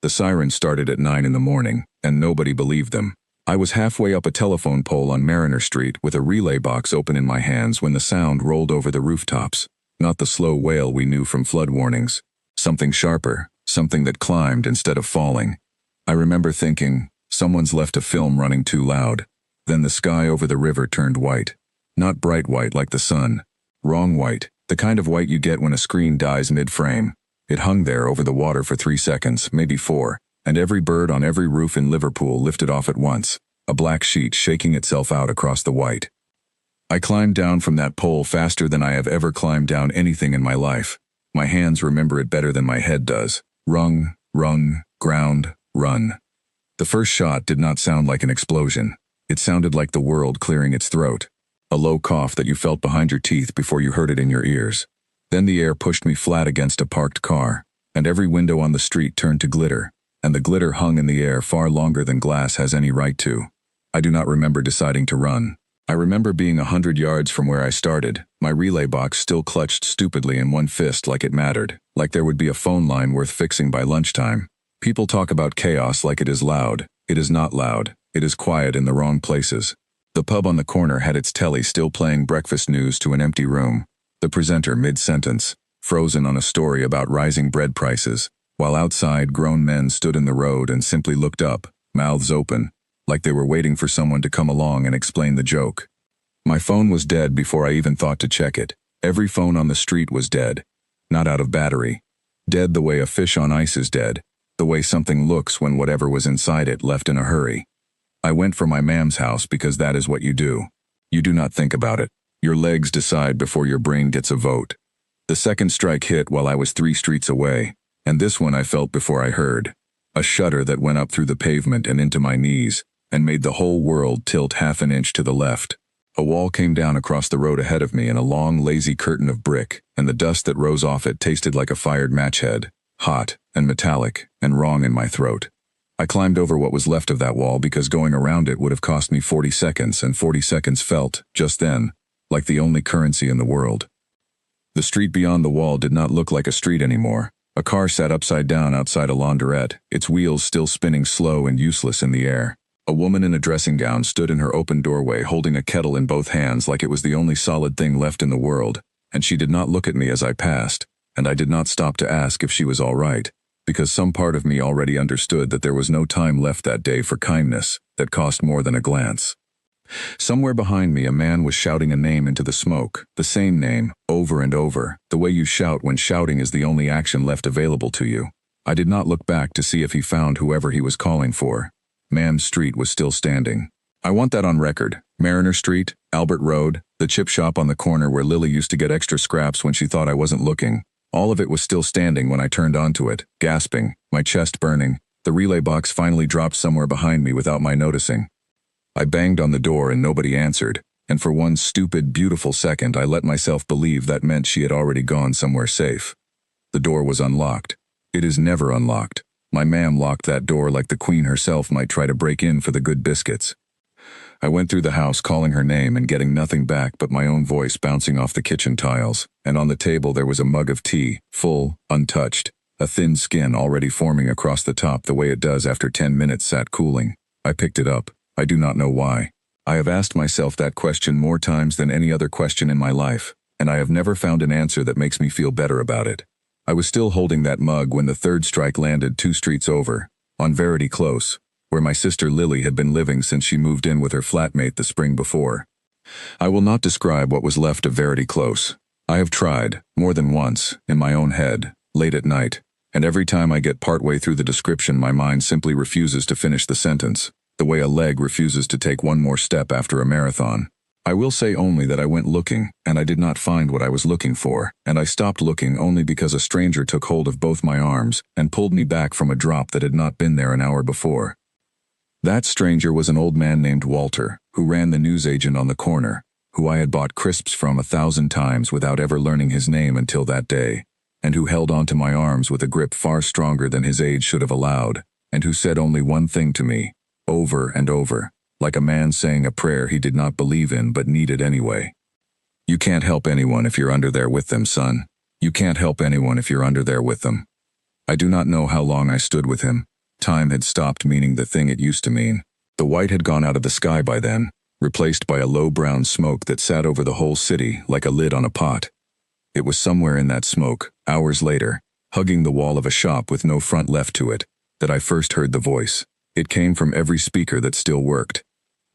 The sirens started at 9 in the morning, and nobody believed them. I was halfway up a telephone pole on Mariner Street with a relay box open in my hands when the sound rolled over the rooftops. Not the slow wail we knew from flood warnings. Something sharper, something that climbed instead of falling. I remember thinking, someone's left a film running too loud. Then the sky over the river turned white. Not bright white like the sun. Wrong white, the kind of white you get when a screen dies mid-frame. It hung there over the water for 3 seconds, maybe 4, and every bird on every roof in Liverpool lifted off at once, a black sheet shaking itself out across the white. I climbed down from that pole faster than I have ever climbed down anything in my life. My hands remember it better than my head does. Rung, rung, ground, run. The first shot did not sound like an explosion. It sounded like the world clearing its throat. A low cough that you felt behind your teeth before you heard it in your ears. Then the air pushed me flat against a parked car, and every window on the street turned to glitter, and the glitter hung in the air far longer than glass has any right to. I do not remember deciding to run. I remember being 100 yards from where I started, my relay box still clutched stupidly in one fist like it mattered, like there would be a phone line worth fixing by lunchtime. People talk about chaos like it is loud. It is not loud. It is quiet in the wrong places. The pub on the corner had its telly still playing breakfast news to an empty room. The presenter mid-sentence, frozen on a story about rising bread prices, while outside grown men stood in the road and simply looked up, mouths open, like they were waiting for someone to come along and explain the joke. My phone was dead before I even thought to check it. Every phone on the street was dead. Not out of battery. Dead the way a fish on ice is dead. The way something looks when whatever was inside it left in a hurry. I went for my mam's house because that is what you do. You do not think about it. Your legs decide before your brain gets a vote. The second strike hit while I was 3 streets away, and this one I felt before I heard. A shudder that went up through the pavement and into my knees, and made the whole world tilt half an inch to the left. A wall came down across the road ahead of me in a long, lazy curtain of brick, and the dust that rose off it tasted like a fired match head, hot and metallic and wrong in my throat. I climbed over what was left of that wall because going around it would have cost me 40 seconds, and 40 seconds felt, just then, like the only currency in the world. The street beyond the wall did not look like a street anymore. A car sat upside down outside a laundrette, its wheels still spinning slow and useless in the air. A woman in a dressing gown stood in her open doorway holding a kettle in both hands like it was the only solid thing left in the world, and she did not look at me as I passed, and I did not stop to ask if she was all right, because some part of me already understood that there was no time left that day for kindness that cost more than a glance. Somewhere behind me a man was shouting a name into the smoke, the same name, over and over, the way you shout when shouting is the only action left available to you. I did not look back to see if he found whoever he was calling for. Mam's Street was still standing. I want that on record. Mariner Street, Albert Road, the chip shop on the corner where Lily used to get extra scraps when she thought I wasn't looking. All of it was still standing when I turned onto it, gasping, my chest burning. The relay box finally dropped somewhere behind me without my noticing. I banged on the door and nobody answered, and for one stupid, beautiful second I let myself believe that meant she had already gone somewhere safe. The door was unlocked. It is never unlocked. My mam locked that door like the queen herself might try to break in for the good biscuits. I went through the house calling her name and getting nothing back but my own voice bouncing off the kitchen tiles, and on the table there was a mug of tea, full, untouched, a thin skin already forming across the top the way it does after 10 minutes sat cooling. I picked it up. I do not know why. I have asked myself that question more times than any other question in my life, and I have never found an answer that makes me feel better about it. I was still holding that mug when the third strike landed 2 streets over, on Verity Close, where my sister Lily had been living since she moved in with her flatmate the spring before. I will not describe what was left of Verity Close. I have tried, more than once, in my own head, late at night, and every time I get partway through the description my mind simply refuses to finish the sentence, the way a leg refuses to take one more step after a marathon. I will say only that I went looking, and I did not find what I was looking for, and I stopped looking only because a stranger took hold of both my arms and pulled me back from a drop that had not been there an hour before. That stranger was an old man named Walter, who ran the newsagent on the corner, who I had bought crisps from 1,000 times without ever learning his name until that day, and who held onto my arms with a grip far stronger than his age should have allowed, and who said only one thing to me, over and over, like a man saying a prayer he did not believe in but needed anyway. You can't help anyone if you're under there with them, son. You can't help anyone if you're under there with them. I do not know how long I stood with him. Time had stopped meaning the thing it used to mean. The white had gone out of the sky by then, replaced by a low brown smoke that sat over the whole city like a lid on a pot. It was somewhere in that smoke, hours later, hugging the wall of a shop with no front left to it, that I first heard the voice. It came from every speaker that still worked.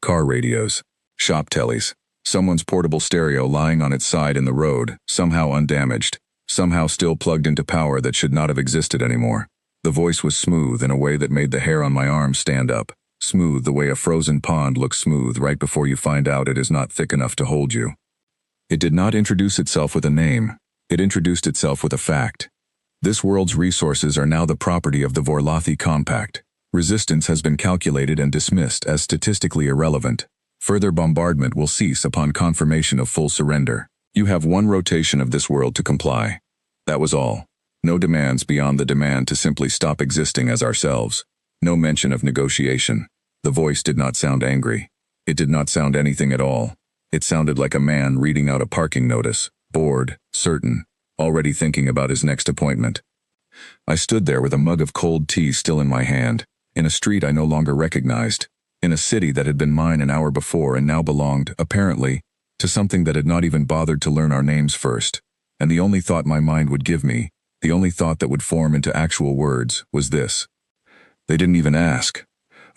Car radios, shop tellies, someone's portable stereo lying on its side in the road, somehow undamaged, somehow still plugged into power that should not have existed anymore. The voice was smooth in a way that made the hair on my arm stand up, smooth the way a frozen pond looks smooth right before you find out it is not thick enough to hold you. It did not introduce itself with a name. It introduced itself with a fact. This world's resources are now the property of the Vorlothy Compact. Resistance has been calculated and dismissed as statistically irrelevant. Further bombardment will cease upon confirmation of full surrender. You have one rotation of this world to comply. That was all. No demands beyond the demand to simply stop existing as ourselves. No mention of negotiation. The voice did not sound angry. It did not sound anything at all. It sounded like a man reading out a parking notice, bored, certain, already thinking about his next appointment. I stood there with a mug of cold tea still in my hand, in a street I no longer recognized, in a city that had been mine an hour before and now belonged, apparently, to something that had not even bothered to learn our names first. And the only thought my mind would give me, the only thought that would form into actual words, was this. They didn't even ask.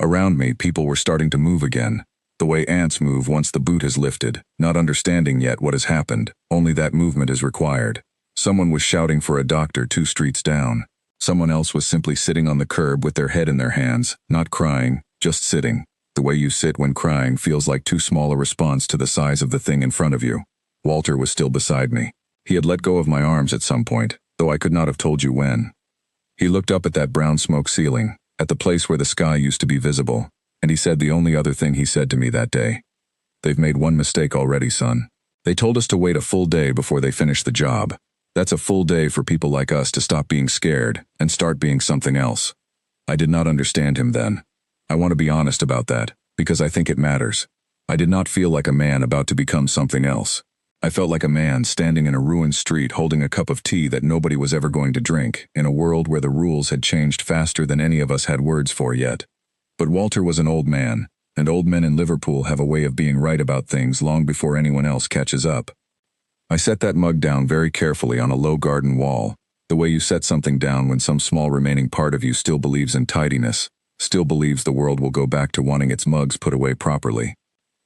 Around me, people were starting to move again, the way ants move once the boot has lifted, not understanding yet what has happened, only that movement is required. Someone was shouting for a doctor 2 streets down. Someone else was simply sitting on the curb with their head in their hands, not crying, just sitting. The way you sit when crying feels like too small a response to the size of the thing in front of you. Walter was still beside me. He had let go of my arms at some point, though I could not have told you when. He looked up at that brown smoke ceiling, at the place where the sky used to be visible, and he said the only other thing he said to me that day. They've made one mistake already, son. They told us to wait a full day before they finish the job. That's a full day for people like us to stop being scared and start being something else. I did not understand him then. I want to be honest about that, because I think it matters. I did not feel like a man about to become something else. I felt like a man standing in a ruined street holding a cup of tea that nobody was ever going to drink, in a world where the rules had changed faster than any of us had words for yet. But Walter was an old man, and old men in Liverpool have a way of being right about things long before anyone else catches up. I set that mug down very carefully on a low garden wall, the way you set something down when some small remaining part of you still believes in tidiness, still believes the world will go back to wanting its mugs put away properly.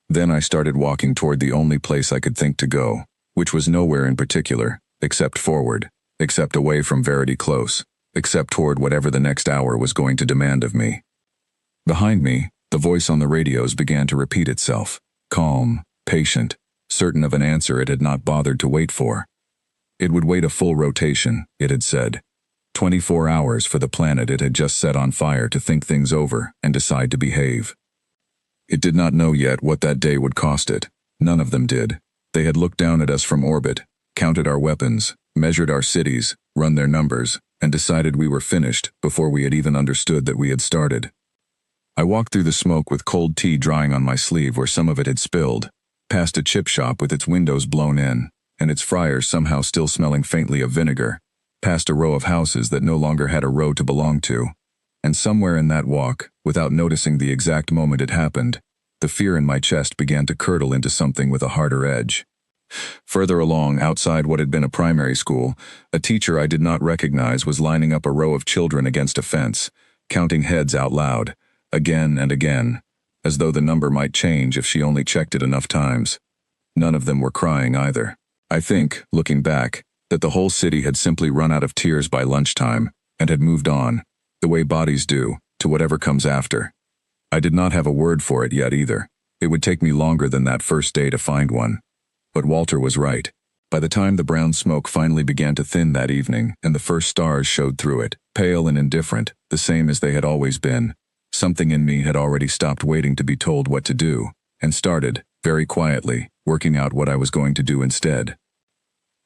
Then I started walking toward the only place I could think to go, which was nowhere in particular, except forward, except away from Verity Close, except toward whatever the next hour was going to demand of me. Behind me, the voice on the radios began to repeat itself, calm, patient, certain of an answer it had not bothered to wait for. It would wait a full rotation, it had said. 24 hours for the planet it had just set on fire to think things over and decide to behave. It did not know yet what that day would cost it. None of them did. They had looked down at us from orbit, counted our weapons, measured our cities, run their numbers, and decided we were finished before we had even understood that we had started. I walked through the smoke with cold tea drying on my sleeve where some of it had spilled, past a chip shop with its windows blown in, and its fryers somehow still smelling faintly of vinegar, past a row of houses that no longer had a row to belong to. And somewhere in that walk, without noticing the exact moment it happened, the fear in my chest began to curdle into something with a harder edge. Further along, outside what had been a primary school, a teacher I did not recognize was lining up a row of children against a fence, counting heads out loud, again and again, as though the number might change if she only checked it enough times. None of them were crying either. I think, looking back, that the whole city had simply run out of tears by lunchtime and had moved on, the way bodies do, to whatever comes after. I did not have a word for it yet either. It would take me longer than that first day to find one. But Walter was right. By the time the brown smoke finally began to thin that evening and the first stars showed through it, pale and indifferent, the same as they had always been, something in me had already stopped waiting to be told what to do, and started, very quietly, working out what I was going to do instead.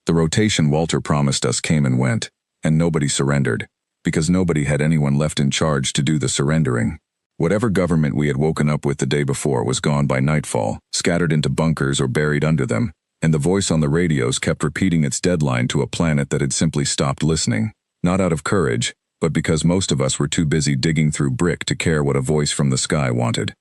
The rotation Walter promised us came and went, and nobody surrendered, because nobody had anyone left in charge to do the surrendering. Whatever government we had woken up with the day before was gone by nightfall, scattered into bunkers or buried under them, and the voice on the radios kept repeating its deadline to a planet that had simply stopped listening, not out of courage, but because most of us were too busy digging through brick to care what a voice from the sky wanted.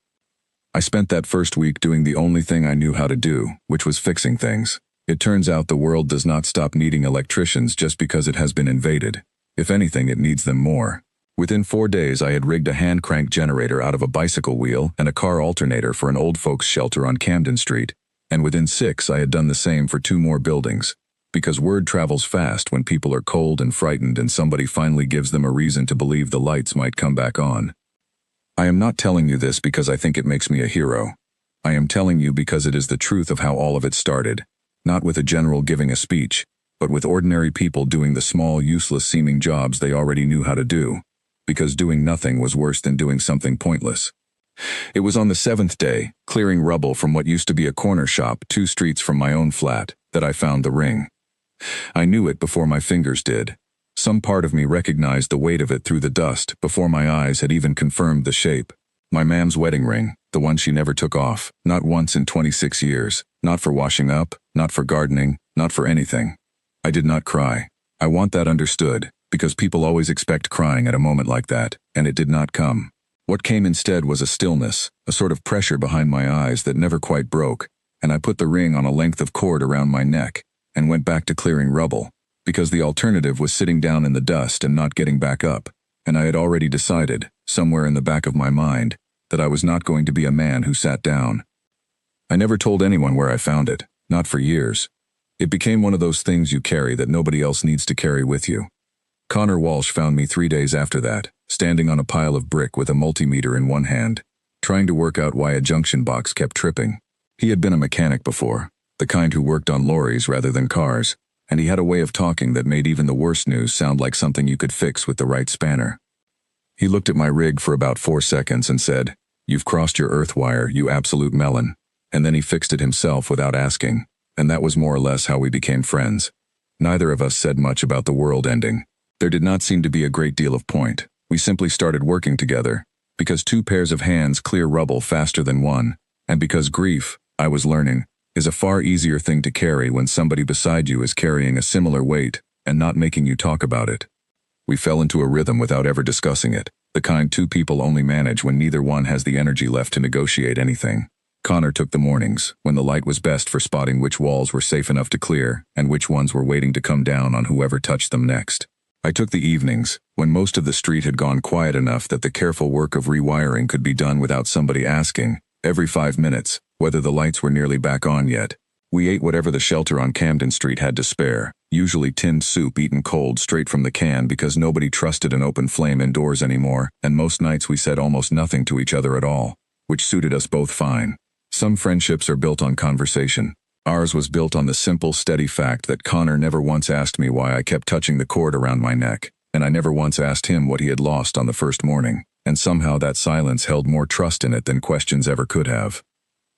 I spent that first week doing the only thing I knew how to do, which was fixing things. It turns out the world does not stop needing electricians just because it has been invaded. If anything, it needs them more. Within 4 days, I had rigged a hand-crank generator out of a bicycle wheel and a car alternator for an old folks shelter on Camden Street, and within 6, I had done the same for 2 more buildings. Because word travels fast when people are cold and frightened and somebody finally gives them a reason to believe the lights might come back on. I am not telling you this because I think it makes me a hero. I am telling you because it is the truth of how all of it started, not with a general giving a speech, but with ordinary people doing the small, useless-seeming jobs they already knew how to do, because doing nothing was worse than doing something pointless. It was on the 7th day, clearing rubble from what used to be a corner shop 2 streets from my own flat, that I found the ring. I knew it before my fingers did. Some part of me recognized the weight of it through the dust before my eyes had even confirmed the shape. My mam's wedding ring, the one she never took off, not once in 26 years, not for washing up, not for gardening, not for anything. I did not cry. I want that understood, because people always expect crying at a moment like that, and it did not come. What came instead was a stillness, a sort of pressure behind my eyes that never quite broke, and I put the ring on a length of cord around my neck, and went back to clearing rubble, because the alternative was sitting down in the dust and not getting back up, and I had already decided, somewhere in the back of my mind, that I was not going to be a man who sat down. I never told anyone where I found it, not for years. It became one of those things you carry that nobody else needs to carry with you. Connor Walsh found me 3 days after that, standing on a pile of brick with a multimeter in one hand, trying to work out why a junction box kept tripping. He had been a mechanic before, the kind who worked on lorries rather than cars, and he had a way of talking that made even the worst news sound like something you could fix with the right spanner. He looked at my rig for about 4 seconds and said, "You've crossed your earth wire, you absolute melon," and then he fixed it himself without asking, and that was more or less how we became friends. Neither of us said much about the world ending. There did not seem to be a great deal of point. We simply started working together, because 2 pairs of hands clear rubble faster than one, and because grief, I was learning, is a far easier thing to carry when somebody beside you is carrying a similar weight and not making you talk about it. We fell into a rhythm without ever discussing it, the kind 2 people only manage when neither one has the energy left to negotiate anything. Connor took the mornings, when the light was best for spotting which walls were safe enough to clear and which ones were waiting to come down on whoever touched them next. I took the evenings, when most of the street had gone quiet enough that the careful work of rewiring could be done without somebody asking, every 5 minutes, whether the lights were nearly back on yet. We ate whatever the shelter on Camden Street had to spare, usually tinned soup eaten cold straight from the can because nobody trusted an open flame indoors anymore, and most nights we said almost nothing to each other at all, which suited us both fine. Some friendships are built on conversation. Ours was built on the simple, steady fact that Connor never once asked me why I kept touching the cord around my neck, and I never once asked him what he had lost on the first morning, and somehow that silence held more trust in it than questions ever could have.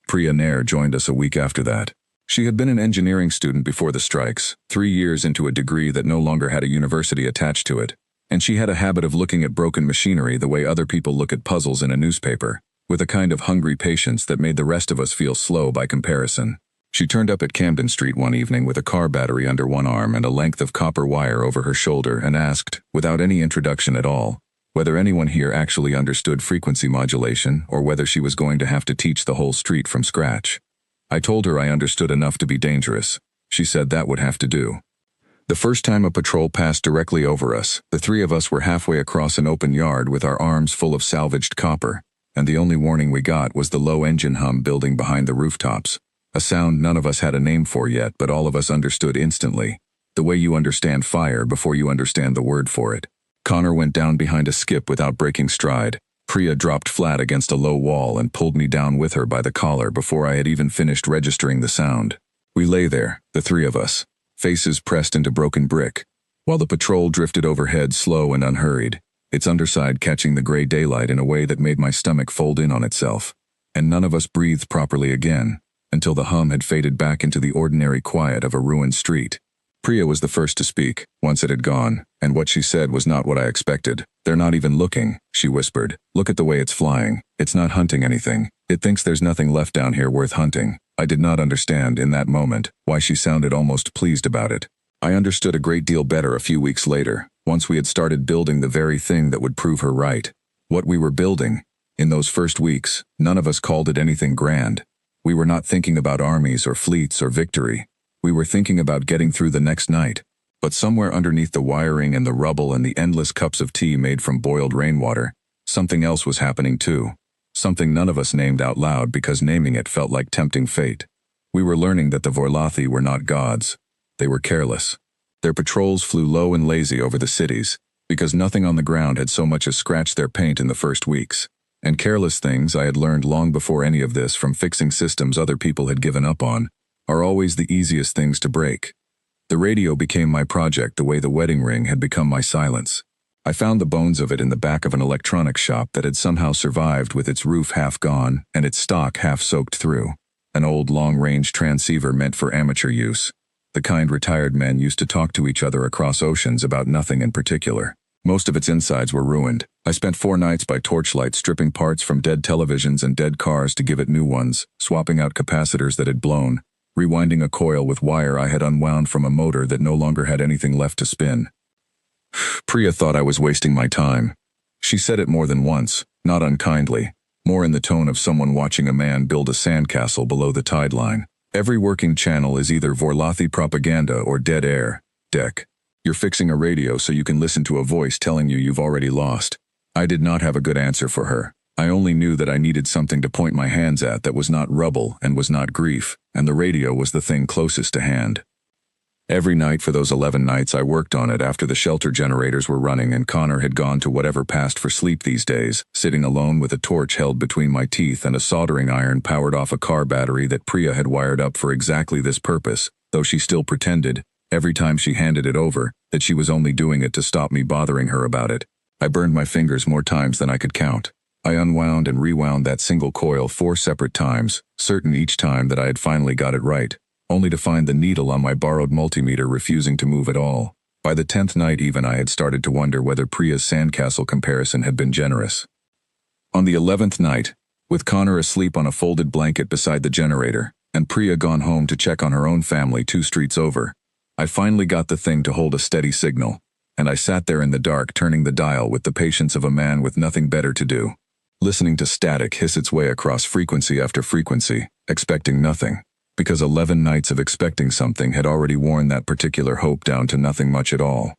Priya Nair joined us a week after that. She had been an engineering student before the strikes, 3 years into a degree that no longer had a university attached to it, and she had a habit of looking at broken machinery the way other people look at puzzles in a newspaper, with a kind of hungry patience that made the rest of us feel slow by comparison. She turned up at Camden Street one evening with a car battery under one arm and a length of copper wire over her shoulder and asked, without any introduction at all, whether anyone here actually understood frequency modulation or whether she was going to have to teach the whole street from scratch. I told her I understood enough to be dangerous. She said that would have to do. The first time a patrol passed directly over us, the 3 of us were halfway across an open yard with our arms full of salvaged copper, and the only warning we got was the low engine hum building behind the rooftops. A sound none of us had a name for yet, but all of us understood instantly. The way you understand fire before you understand the word for it. Connor went down behind a skip without breaking stride. Priya dropped flat against a low wall and pulled me down with her by the collar before I had even finished registering the sound. We lay there, the 3 of us, faces pressed into broken brick, while the patrol drifted overhead slow and unhurried, its underside catching the gray daylight in a way that made my stomach fold in on itself. And none of us breathed properly again, until the hum had faded back into the ordinary quiet of a ruined street. Priya was the first to speak, once it had gone, and what she said was not what I expected. "They're not even looking," she whispered. "Look at the way it's flying. It's not hunting anything. It thinks there's nothing left down here worth hunting." I did not understand, in that moment, why she sounded almost pleased about it. I understood a great deal better a few weeks later, Once we had started building the very thing that would prove her right. What we were building, in those first weeks, none of us called it anything grand. We were not thinking about armies or fleets or victory. We were thinking about getting through the next night. But somewhere underneath the wiring and the rubble and the endless cups of tea made from boiled rainwater, something else was happening too. Something none of us named out loud because naming it felt like tempting fate. We were learning that the Vorlathi were not gods. They were careless. Their patrols flew low and lazy over the cities, because nothing on the ground had so much as scratched their paint in the first weeks. And careless things I had learned long before any of this from fixing systems other people had given up on, are always the easiest things to break. The radio became my project the way the wedding ring had become my silence. I found the bones of it in the back of an electronics shop that had somehow survived with its roof half gone and its stock half soaked through. An old long-range transceiver meant for amateur use. The kind retired men used to talk to each other across oceans about nothing in particular. Most of its insides were ruined. I spent 4 nights by torchlight stripping parts from dead televisions and dead cars to give it new ones, swapping out capacitors that had blown, rewinding a coil with wire I had unwound from a motor that no longer had anything left to spin. Priya thought I was wasting my time. She said it more than once, not unkindly, more in the tone of someone watching a man build a sandcastle below the tide line. Every working channel is either Vorlathi propaganda or dead air, deck. You're fixing a radio so you can listen to a voice telling you you've already lost. I did not have a good answer for her. I only knew that I needed something to point my hands at that was not rubble and was not grief, and the radio was the thing closest to hand. Every night for those 11 nights I worked on it after the shelter generators were running and Connor had gone to whatever passed for sleep these days, sitting alone with a torch held between my teeth and a soldering iron powered off a car battery that Priya had wired up for exactly this purpose, though she still pretended, every time she handed it over, that she was only doing it to stop me bothering her about it. I burned my fingers more times than I could count. I unwound and rewound that single coil 4 separate times, certain each time that I had finally got it right, only to find the needle on my borrowed multimeter refusing to move at all. By the 10th night even I had started to wonder whether Priya's sandcastle comparison had been generous. On the 11th night, with Connor asleep on a folded blanket beside the generator, and Priya gone home to check on her own family 2 streets over, I finally got the thing to hold a steady signal, and I sat there in the dark turning the dial with the patience of a man with nothing better to do, listening to static hiss its way across frequency after frequency, expecting nothing, because 11 nights of expecting something had already worn that particular hope down to nothing much at all.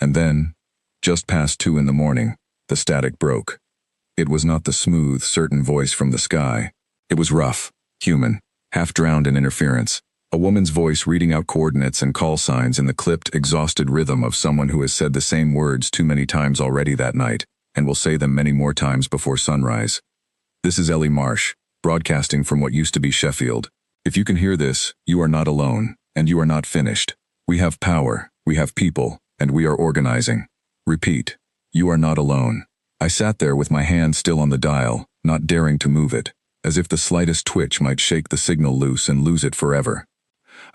And then, just past 2 in the morning, the static broke. It was not the smooth, certain voice from the sky. It was rough, human, half drowned in interference. A woman's voice reading out coordinates and call signs in the clipped, exhausted rhythm of someone who has said the same words too many times already that night, and will say them many more times before sunrise. This is Ellie Marsh, broadcasting from what used to be Sheffield. If you can hear this, you are not alone, and you are not finished. We have power, we have people, and we are organizing. Repeat, you are not alone. I sat there with my hand still on the dial, not daring to move it, as if the slightest twitch might shake the signal loose and lose it forever.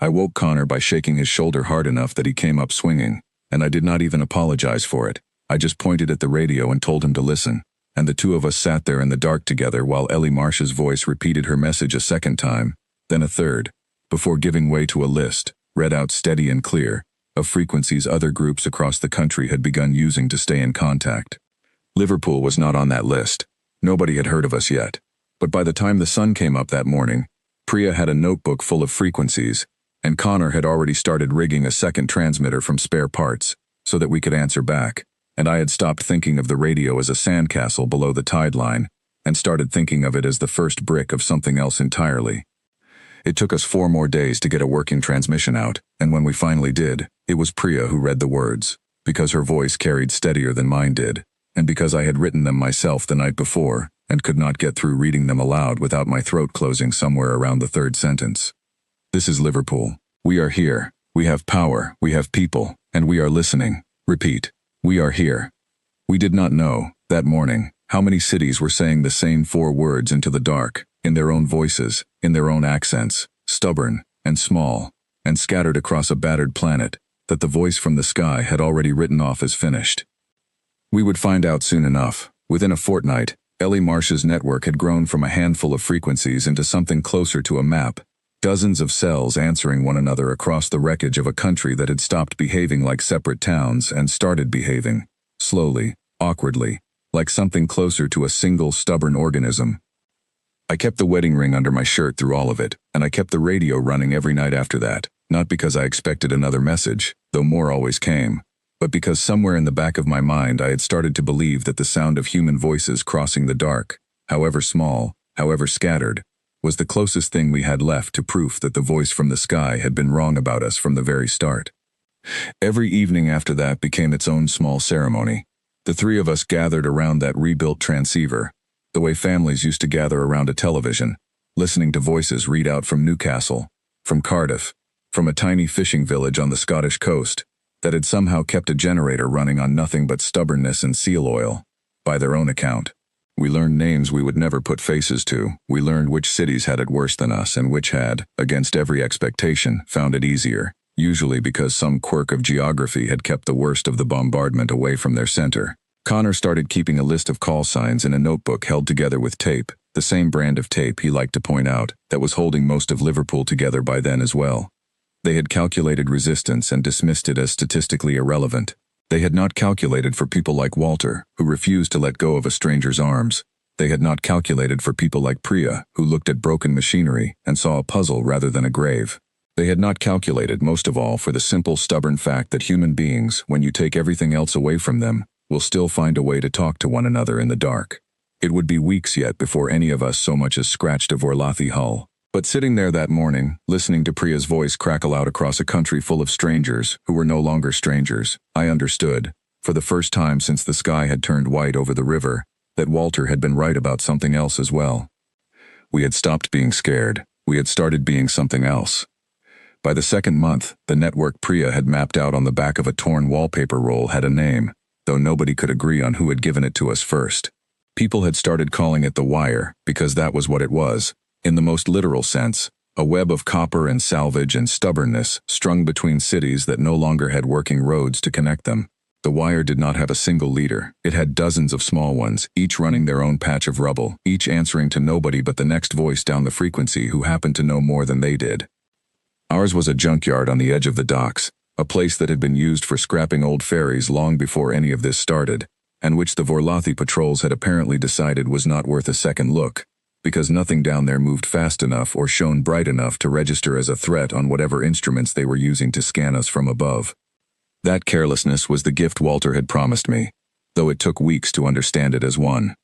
I woke Connor by shaking his shoulder hard enough that he came up swinging, and I did not even apologize for it. I just pointed at the radio and told him to listen, and the 2 of us sat there in the dark together while Ellie Marsh's voice repeated her message a 2nd time, then a 3rd, before giving way to a list, read out steady and clear, of frequencies other groups across the country had begun using to stay in contact. Liverpool was not on that list. Nobody had heard of us yet. But by the time the sun came up that morning, Priya had a notebook full of frequencies, and Connor had already started rigging a 2nd transmitter from spare parts, so that we could answer back, and I had stopped thinking of the radio as a sandcastle below the tide line, and started thinking of it as the first brick of something else entirely. It took us 4 more days to get a working transmission out, and when we finally did, it was Priya who read the words, because her voice carried steadier than mine did, and because I had written them myself the night before, and could not get through reading them aloud without my throat closing somewhere around the 3rd sentence. This is Liverpool. We are here. We have power. We have people. And we are listening. Repeat. We are here. We did not know, that morning, how many cities were saying the same 4 words into the dark, in their own voices, in their own accents, stubborn and small, and scattered across a battered planet, that the voice from the sky had already written off as finished. We would find out soon enough. Within a fortnight, Ellie Marsh's network had grown from a handful of frequencies into something closer to a map, Dozens of cells answering one another across the wreckage of a country that had stopped behaving like separate towns and started behaving, slowly, awkwardly, like something closer to a single stubborn organism. I kept the wedding ring under my shirt through all of it, and I kept the radio running every night after that, not because I expected another message, though more always came, but because somewhere in the back of my mind I had started to believe that the sound of human voices crossing the dark, however small, however scattered, was the closest thing we had left to proof that the voice from the sky had been wrong about us from the very start. Every evening after that became its own small ceremony. The three of us gathered around that rebuilt transceiver, the way families used to gather around a television, listening to voices read out from Newcastle, from Cardiff, from a tiny fishing village on the Scottish coast that had somehow kept a generator running on nothing but stubbornness and seal oil, by their own account. We learned names we would never put faces to. We learned which cities had it worse than us and which had, against every expectation, found it easier, usually because some quirk of geography had kept the worst of the bombardment away from their center. Connor started keeping a list of call signs in a notebook held together with tape, the same brand of tape he liked to point out, that was holding most of Liverpool together by then as well. They had calculated resistance and dismissed it as statistically irrelevant. They had not calculated for people like Walter, who refused to let go of a stranger's arms. They had not calculated for people like Priya, who looked at broken machinery and saw a puzzle rather than a grave. They had not calculated, most of all, for the simple, stubborn fact that human beings, when you take everything else away from them, will still find a way to talk to one another in the dark. It would be weeks yet before any of us so much as scratched a Vorlathi hull. But sitting there that morning, listening to Priya's voice crackle out across a country full of strangers who were no longer strangers, I understood, for the first time since the sky had turned white over the river, that Walter had been right about something else as well. We had stopped being scared. We had started being something else. By the second month, the network Priya had mapped out on the back of a torn wallpaper roll had a name, though nobody could agree on who had given it to us first. People had started calling it the Wire, because that was what it was. In the most literal sense, a web of copper and salvage and stubbornness strung between cities that no longer had working roads to connect them. The wire did not have a single leader. It had dozens of small ones, each running their own patch of rubble, each answering to nobody but the next voice down the frequency who happened to know more than they did. Ours was a junkyard on the edge of the docks, a place that had been used for scrapping old ferries long before any of this started, and which the Vorlathi patrols had apparently decided was not worth a second look, because nothing down there moved fast enough or shone bright enough to register as a threat on whatever instruments they were using to scan us from above. That carelessness was the gift Walter had promised me, though it took weeks to understand it as one.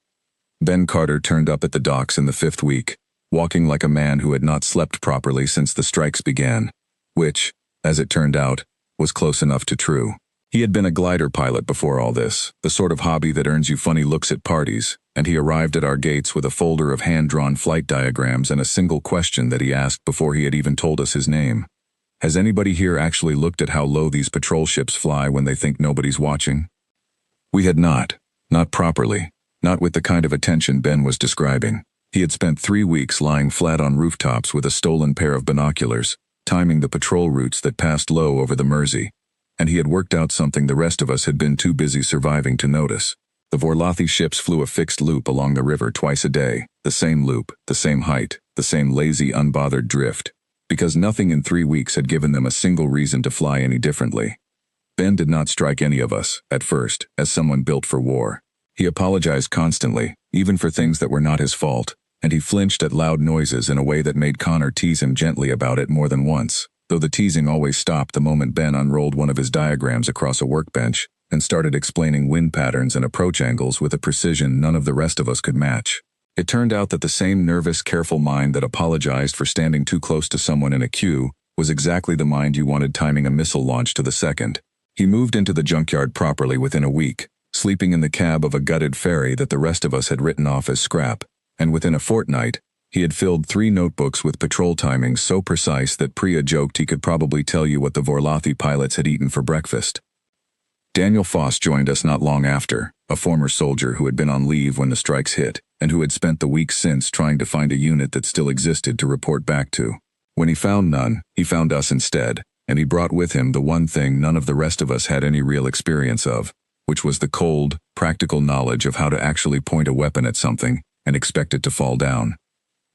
Ben Carter turned up at the docks in the 5th week, walking like a man who had not slept properly since the strikes began, which, as it turned out, was close enough to true. He had been a glider pilot before all this, the sort of hobby that earns you funny looks at parties, and he arrived at our gates with a folder of hand-drawn flight diagrams and a single question that he asked before he had even told us his name. Has anybody here actually looked at how low these patrol ships fly when they think nobody's watching? We had not properly, not with the kind of attention Ben was describing. He had spent 3 weeks lying flat on rooftops with a stolen pair of binoculars, timing the patrol routes that passed low over the Mersey, and he had worked out something the rest of us had been too busy surviving to notice. The Vorlathi ships flew a fixed loop along the river twice a day, the same loop, the same height, the same lazy, unbothered drift, because nothing in 3 weeks had given them a single reason to fly any differently. Ben did not strike any of us, at first, as someone built for war. He apologized constantly, even for things that were not his fault, and he flinched at loud noises in a way that made Connor tease him gently about it more than once, though the teasing always stopped the moment Ben unrolled one of his diagrams across a workbench and started explaining wind patterns and approach angles with a precision none of the rest of us could match. It turned out that the same nervous, careful mind that apologized for standing too close to someone in a queue was exactly the mind you wanted timing a missile launch to the second. He moved into the junkyard properly within a week, sleeping in the cab of a gutted ferry that the rest of us had written off as scrap, and within a fortnight, he had filled 3 notebooks with patrol timings so precise that Priya joked he could probably tell you what the Vorlathi pilots had eaten for breakfast. Daniel Foss joined us not long after, a former soldier who had been on leave when the strikes hit, and who had spent the weeks since trying to find a unit that still existed to report back to. When he found none, he found us instead, and he brought with him the one thing none of the rest of us had any real experience of, which was the cold, practical knowledge of how to actually point a weapon at something and expect it to fall down.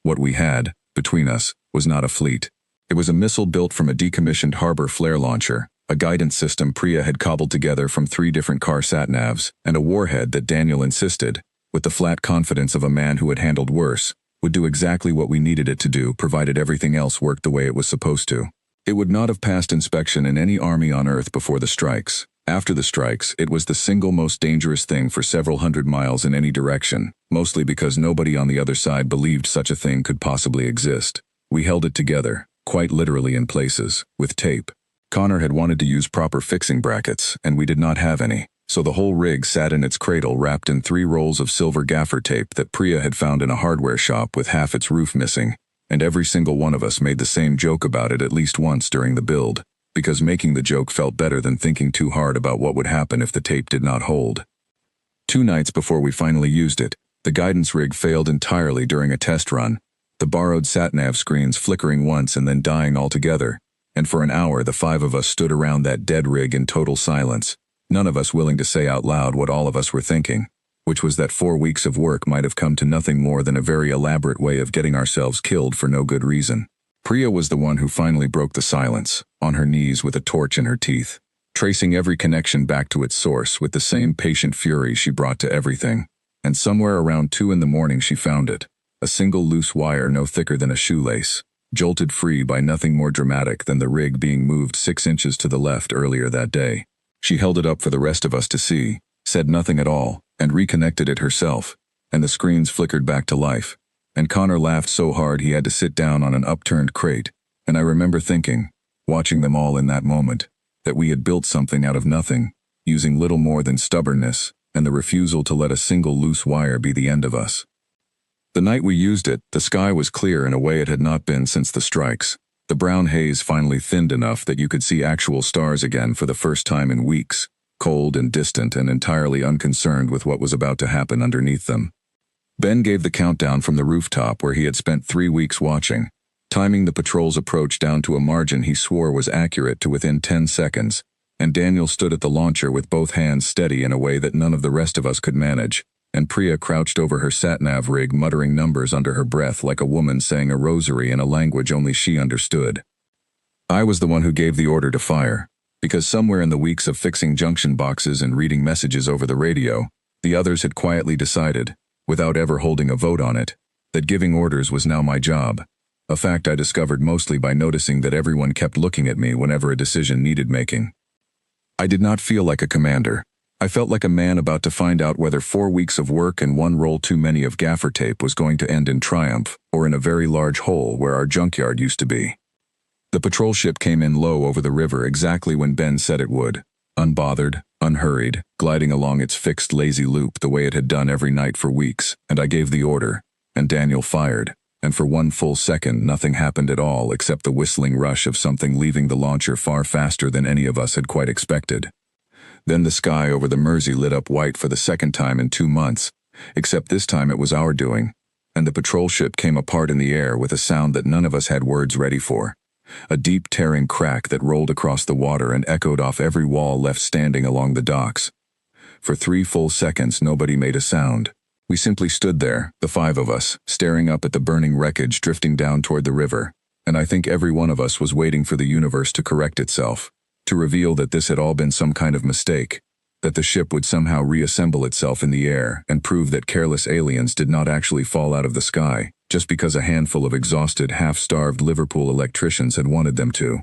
What we had, between us, was not a fleet. It was a missile built from a decommissioned harbor flare launcher, a guidance system Priya had cobbled together from 3 different car sat-navs, and a warhead that Daniel insisted, with the flat confidence of a man who had handled worse, would do exactly what we needed it to do provided everything else worked the way it was supposed to. It would not have passed inspection in any army on Earth before the strikes. After the strikes, it was the single most dangerous thing for several hundred miles in any direction, mostly because nobody on the other side believed such a thing could possibly exist. We held it together, quite literally in places, with tape. Connor had wanted to use proper fixing brackets, and we did not have any, so the whole rig sat in its cradle wrapped in 3 rolls of silver gaffer tape that Priya had found in a hardware shop with half its roof missing, and every single one of us made the same joke about it at least once during the build, because making the joke felt better than thinking too hard about what would happen if the tape did not hold. 2 nights before we finally used it, the guidance rig failed entirely during a test run, the borrowed sat-nav screens flickering once and then dying altogether, and for an hour the 5 of us stood around that dead rig in total silence, none of us willing to say out loud what all of us were thinking, which was that 4 weeks of work might have come to nothing more than a very elaborate way of getting ourselves killed for no good reason. Priya was the one who finally broke the silence, on her knees with a torch in her teeth, tracing every connection back to its source with the same patient fury she brought to everything, and somewhere around 2 in the morning she found it. A single loose wire no thicker than a shoelace, jolted free by nothing more dramatic than the rig being moved 6 inches to the left earlier that day. She held it up for the rest of us to see, said nothing at all, and reconnected it herself, and the screens flickered back to life. And Connor laughed so hard he had to sit down on an upturned crate, and I remember thinking, watching them all in that moment, that we had built something out of nothing, using little more than stubbornness, and the refusal to let a single loose wire be the end of us. The night we used it, the sky was clear in a way it had not been since the strikes. The brown haze finally thinned enough that you could see actual stars again for the first time in weeks, cold and distant and entirely unconcerned with what was about to happen underneath them. Ben gave the countdown from the rooftop where he had spent 3 weeks watching, timing the patrol's approach down to a margin he swore was accurate to within 10 seconds, and Daniel stood at the launcher with both hands steady in a way that none of the rest of us could manage, and Priya crouched over her sat-nav rig muttering numbers under her breath like a woman saying a rosary in a language only she understood. I was the one who gave the order to fire, because somewhere in the weeks of fixing junction boxes and reading messages over the radio, the others had quietly decided, without ever holding a vote on it, that giving orders was now my job, a fact I discovered mostly by noticing that everyone kept looking at me whenever a decision needed making. I did not feel like a commander. I felt like a man about to find out whether 4 weeks of work and 1 roll too many of gaffer tape was going to end in triumph or in a very large hole where our junkyard used to be. The patrol ship came in low over the river exactly when Ben said it would, unbothered, unhurried, gliding along its fixed lazy loop the way it had done every night for weeks, and I gave the order, and Daniel fired, and for 1 full second nothing happened at all except the whistling rush of something leaving the launcher far faster than any of us had quite expected. Then the sky over the Mersey lit up white for the 2nd time in 2 months, except this time it was our doing, and the patrol ship came apart in the air with a sound that none of us had words ready for. A deep tearing crack that rolled across the water and echoed off every wall left standing along the docks. For 3 full seconds nobody made a sound. We simply stood there, the 5 of us, staring up at the burning wreckage drifting down toward the river, and I think every one of us was waiting for the universe to correct itself, to reveal that this had all been some kind of mistake, that the ship would somehow reassemble itself in the air and prove that careless aliens did not actually fall out of the sky, just because a handful of exhausted, half-starved Liverpool electricians had wanted them to.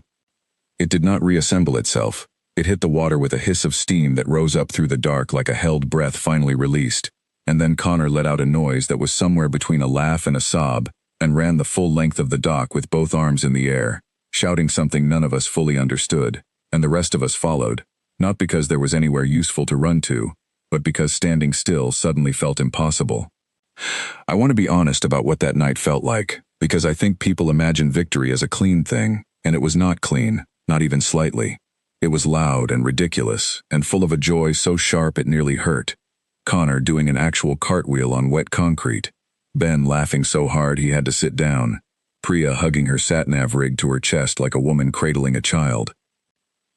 It did not reassemble itself. It hit the water with a hiss of steam that rose up through the dark like a held breath finally released, and then Connor let out a noise that was somewhere between a laugh and a sob, and ran the full length of the dock with both arms in the air, shouting something none of us fully understood, and the rest of us followed, not because there was anywhere useful to run to, but because standing still suddenly felt impossible. I want to be honest about what that night felt like, because I think people imagine victory as a clean thing, and it was not clean, not even slightly. It was loud and ridiculous, and full of a joy so sharp it nearly hurt. Connor doing an actual cartwheel on wet concrete, Ben laughing so hard he had to sit down, Priya hugging her sat-nav rig to her chest like a woman cradling a child.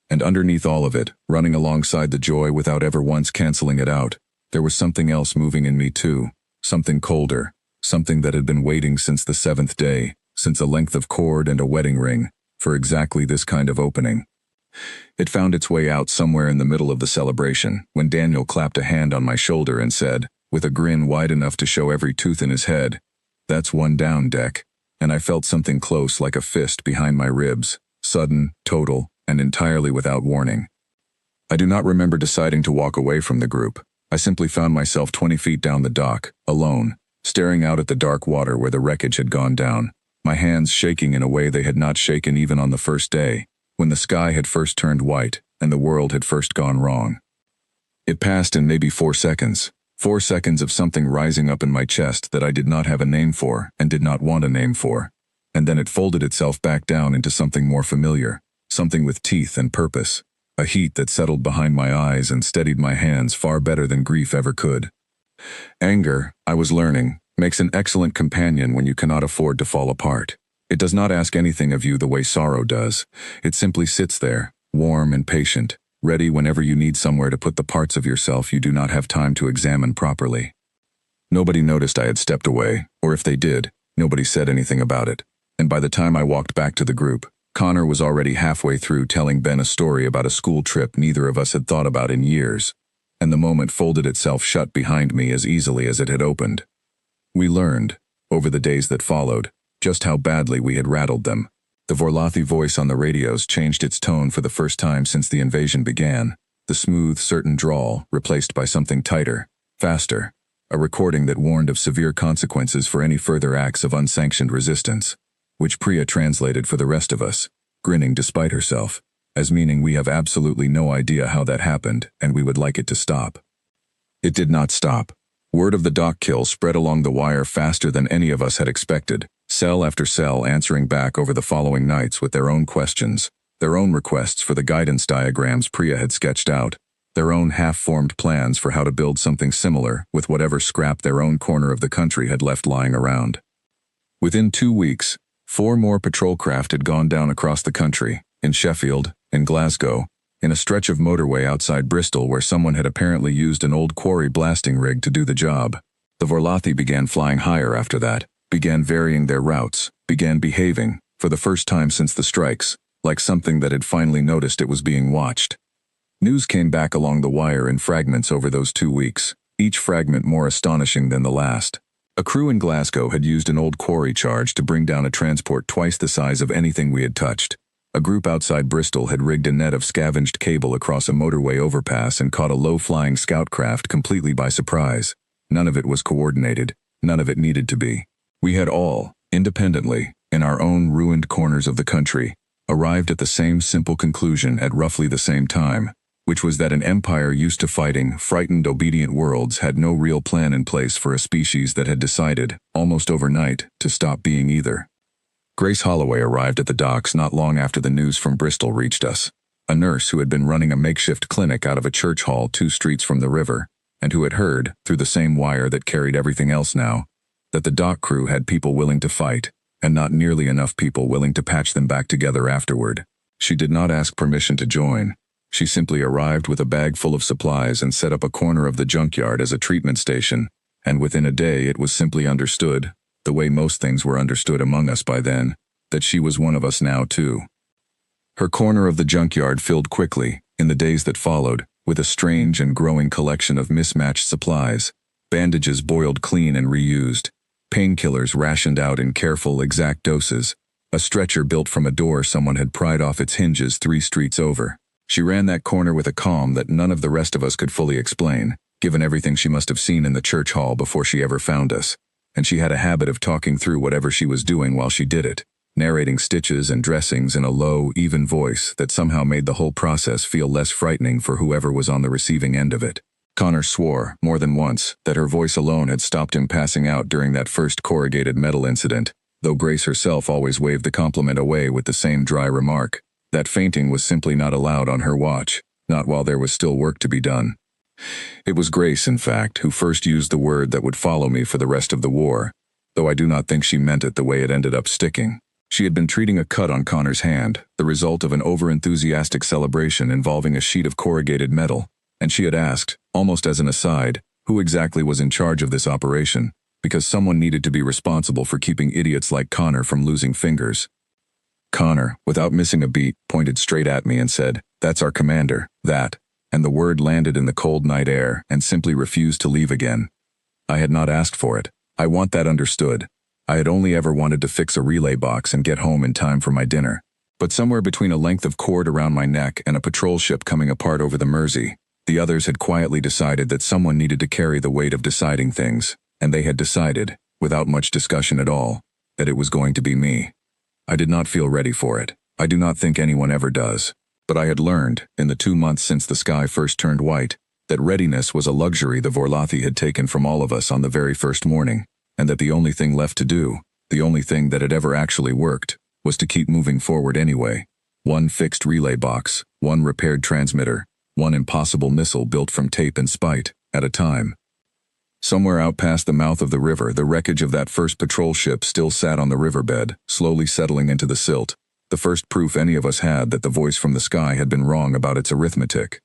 And underneath all of it, running alongside the joy without ever once canceling it out, there was something else moving in me too, something colder, something that had been waiting since the 7th day, since a length of cord and a wedding ring, for exactly this kind of opening. It found its way out somewhere in the middle of the celebration, when Daniel clapped a hand on my shoulder and said, with a grin wide enough to show every tooth in his head, "That's one down, Deck." And I felt something close like a fist behind my ribs, sudden, total, and entirely without warning. I do not remember deciding to walk away from the group. I simply found myself 20 feet down the dock, alone, staring out at the dark water where the wreckage had gone down, my hands shaking in a way they had not shaken even on the first day, when the sky had first turned white and the world had first gone wrong. It passed in maybe 4 seconds. 4 seconds of something rising up in my chest that I did not have a name for and did not want a name for. And then it folded itself back down into something more familiar, something with teeth and purpose, a heat that settled behind my eyes and steadied my hands far better than grief ever could. Anger, I was learning, makes an excellent companion when you cannot afford to fall apart. It does not ask anything of you the way sorrow does. It simply sits there, warm and patient, ready whenever you need somewhere to put the parts of yourself you do not have time to examine properly. Nobody noticed I had stepped away, or if they did, nobody said anything about it. And by the time I walked back to the group, Connor was already halfway through telling Ben a story about a school trip neither of us had thought about in years, and the moment folded itself shut behind me as easily as it had opened. We learned, over the days that followed, just how badly we had rattled them. The Vorlathi voice on the radios changed its tone for the first time since the invasion began, the smooth, certain drawl replaced by something tighter, faster, a recording that warned of severe consequences for any further acts of unsanctioned resistance, which Priya translated for the rest of us, grinning despite herself, as meaning we have absolutely no idea how that happened and we would like it to stop. It did not stop. Word of the dock kill spread along the wire faster than any of us had expected, cell after cell answering back over the following nights with their own questions, their own requests for the guidance diagrams Priya had sketched out, their own half-formed plans for how to build something similar with whatever scrap their own corner of the country had left lying around. Within 2 weeks, 4 more patrol craft had gone down across the country, in Sheffield, in Glasgow, in a stretch of motorway outside Bristol where someone had apparently used an old quarry blasting rig to do the job. The Vorlathi began flying higher after that, began varying their routes, began behaving, for the first time since the strikes, like something that had finally noticed it was being watched. News came back along the wire in fragments over those 2 weeks, each fragment more astonishing than the last. A crew in Glasgow had used an old quarry charge to bring down a transport twice the size of anything we had touched. A group outside Bristol had rigged a net of scavenged cable across a motorway overpass and caught a low-flying scout craft completely by surprise. None of it was coordinated, none of it needed to be. We had all, independently, in our own ruined corners of the country, arrived at the same simple conclusion at roughly the same time, which was that an empire used to fighting frightened, obedient worlds had no real plan in place for a species that had decided, almost overnight, to stop being either. Grace Holloway arrived at the docks not long after the news from Bristol reached us, a nurse who had been running a makeshift clinic out of a church hall 2 streets from the river, and who had heard, through the same wire that carried everything else now, that the dock crew had people willing to fight, and not nearly enough people willing to patch them back together afterward. She did not ask permission to join. She simply arrived with a bag full of supplies and set up a corner of the junkyard as a treatment station, and within a day it was simply understood, the way most things were understood among us by then, that she was one of us now too. Her corner of the junkyard filled quickly, in the days that followed, with a strange and growing collection of mismatched supplies, bandages boiled clean and reused, painkillers rationed out in careful, exact doses, a stretcher built from a door someone had pried off its hinges 3 streets over. She ran that corner with a calm that none of the rest of us could fully explain, given everything she must have seen in the church hall before she ever found us, and she had a habit of talking through whatever she was doing while she did it, narrating stitches and dressings in a low, even voice that somehow made the whole process feel less frightening for whoever was on the receiving end of it. Connor swore, more than once, that her voice alone had stopped him passing out during that first corrugated metal incident, though Grace herself always waved the compliment away with the same dry remark, that fainting was simply not allowed on her watch, not while there was still work to be done. It was Grace, in fact, who first used the word that would follow me for the rest of the war, though I do not think she meant it the way it ended up sticking. She had been treating a cut on Connor's hand, the result of an over-enthusiastic celebration involving a sheet of corrugated metal, and she had asked, almost as an aside, who exactly was in charge of this operation, because someone needed to be responsible for keeping idiots like Connor from losing fingers. Connor, without missing a beat, pointed straight at me and said, "That's our commander, that." And the word landed in the cold night air and simply refused to leave again. I had not asked for it. I want that understood. I had only ever wanted to fix a relay box and get home in time for my dinner. But somewhere between a length of cord around my neck and a patrol ship coming apart over the Mersey, the others had quietly decided that someone needed to carry the weight of deciding things, and they had decided, without much discussion at all, that it was going to be me. I did not feel ready for it. I do not think anyone ever does. But I had learned, in the 2 months since the sky first turned white, that readiness was a luxury the Vorlathi had taken from all of us on the very first morning, and that the only thing left to do, the only thing that had ever actually worked, was to keep moving forward anyway. One fixed relay box, one repaired transmitter, one impossible missile built from tape and spite, at a time. Somewhere out past the mouth of the river, the wreckage of that first patrol ship still sat on the riverbed, slowly settling into the silt, the first proof any of us had that the voice from the sky had been wrong about its arithmetic.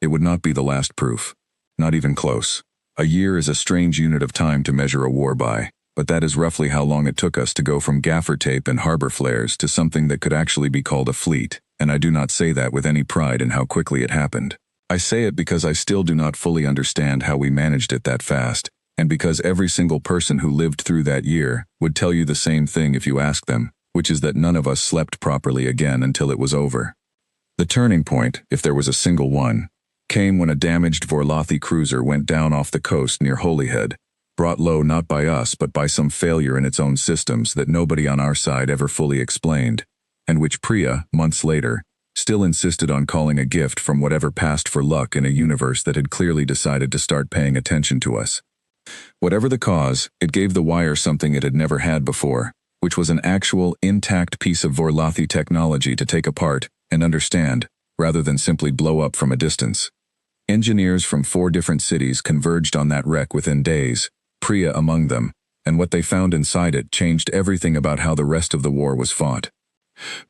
It would not be the last proof. Not even close. A year is a strange unit of time to measure a war by, but that is roughly how long it took us to go from gaffer tape and harbor flares to something that could actually be called a fleet, and I do not say that with any pride in how quickly it happened. I say it because I still do not fully understand how we managed it that fast, and because every single person who lived through that year would tell you the same thing if you asked them, which is that none of us slept properly again until it was over. The turning point, if there was a single one, came when a damaged Vorlathi cruiser went down off the coast near Holyhead, brought low not by us but by some failure in its own systems that nobody on our side ever fully explained, and which Priya, months later, still insisted on calling a gift from whatever passed for luck in a universe that had clearly decided to start paying attention to us. Whatever the cause, it gave the wire something it had never had before, which was an actual, intact piece of Vorlathi technology to take apart and understand, rather than simply blow up from a distance. Engineers from 4 different cities converged on that wreck within days, Priya among them, and what they found inside it changed everything about how the rest of the war was fought.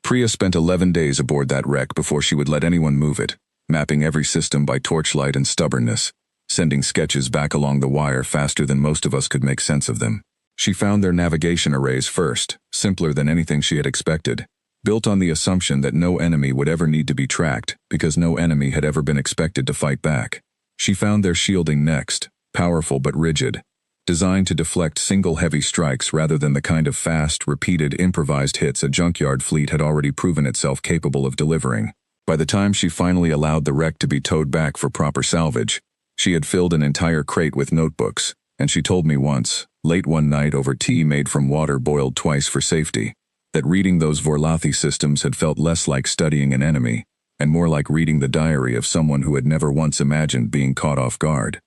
Priya spent 11 days aboard that wreck before she would let anyone move it, mapping every system by torchlight and stubbornness, sending sketches back along the wire faster than most of us could make sense of them. She found their navigation arrays first, simpler than anything she had expected, built on the assumption that no enemy would ever need to be tracked because no enemy had ever been expected to fight back. She found their shielding next, powerful but rigid, designed to deflect single heavy strikes rather than the kind of fast, repeated, improvised hits a junkyard fleet had already proven itself capable of delivering. By the time she finally allowed the wreck to be towed back for proper salvage, she had filled an entire crate with notebooks, and she told me once, late one night over tea made from water boiled twice for safety, that reading those Vorlathi systems had felt less like studying an enemy, and more like reading the diary of someone who had never once imagined being caught off guard.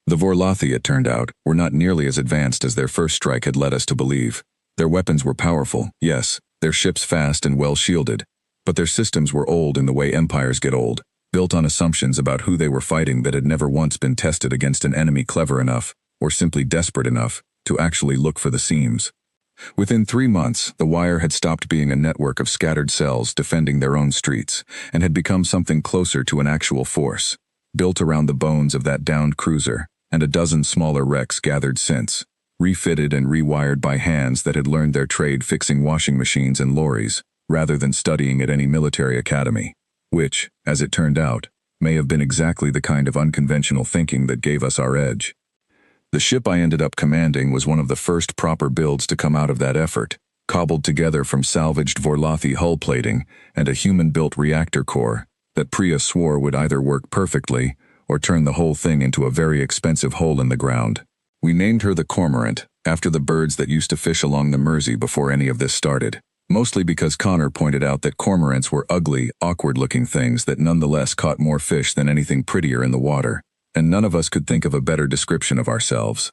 The Vorlathi, it turned out, were not nearly as advanced as their first strike had led us to believe. Their weapons were powerful, yes, their ships fast and well shielded, but their systems were old in the way empires get old, built on assumptions about who they were fighting that had never once been tested against an enemy clever enough, or simply desperate enough, to actually look for the seams. Within 3 months, the wire had stopped being a network of scattered cells defending their own streets, and had become something closer to an actual force, built around the bones of that downed cruiser, and a dozen smaller wrecks gathered since, refitted and rewired by hands that had learned their trade fixing washing machines and lorries, rather than studying at any military academy, which, as it turned out, may have been exactly the kind of unconventional thinking that gave us our edge. The ship I ended up commanding was one of the first proper builds to come out of that effort, cobbled together from salvaged Vorlathi hull plating and a human-built reactor core that Priya swore would either work perfectly or turn the whole thing into a very expensive hole in the ground. We named her the Cormorant, after the birds that used to fish along the Mersey before any of this started, mostly because Connor pointed out that cormorants were ugly, awkward-looking things that nonetheless caught more fish than anything prettier in the water, and none of us could think of a better description of ourselves.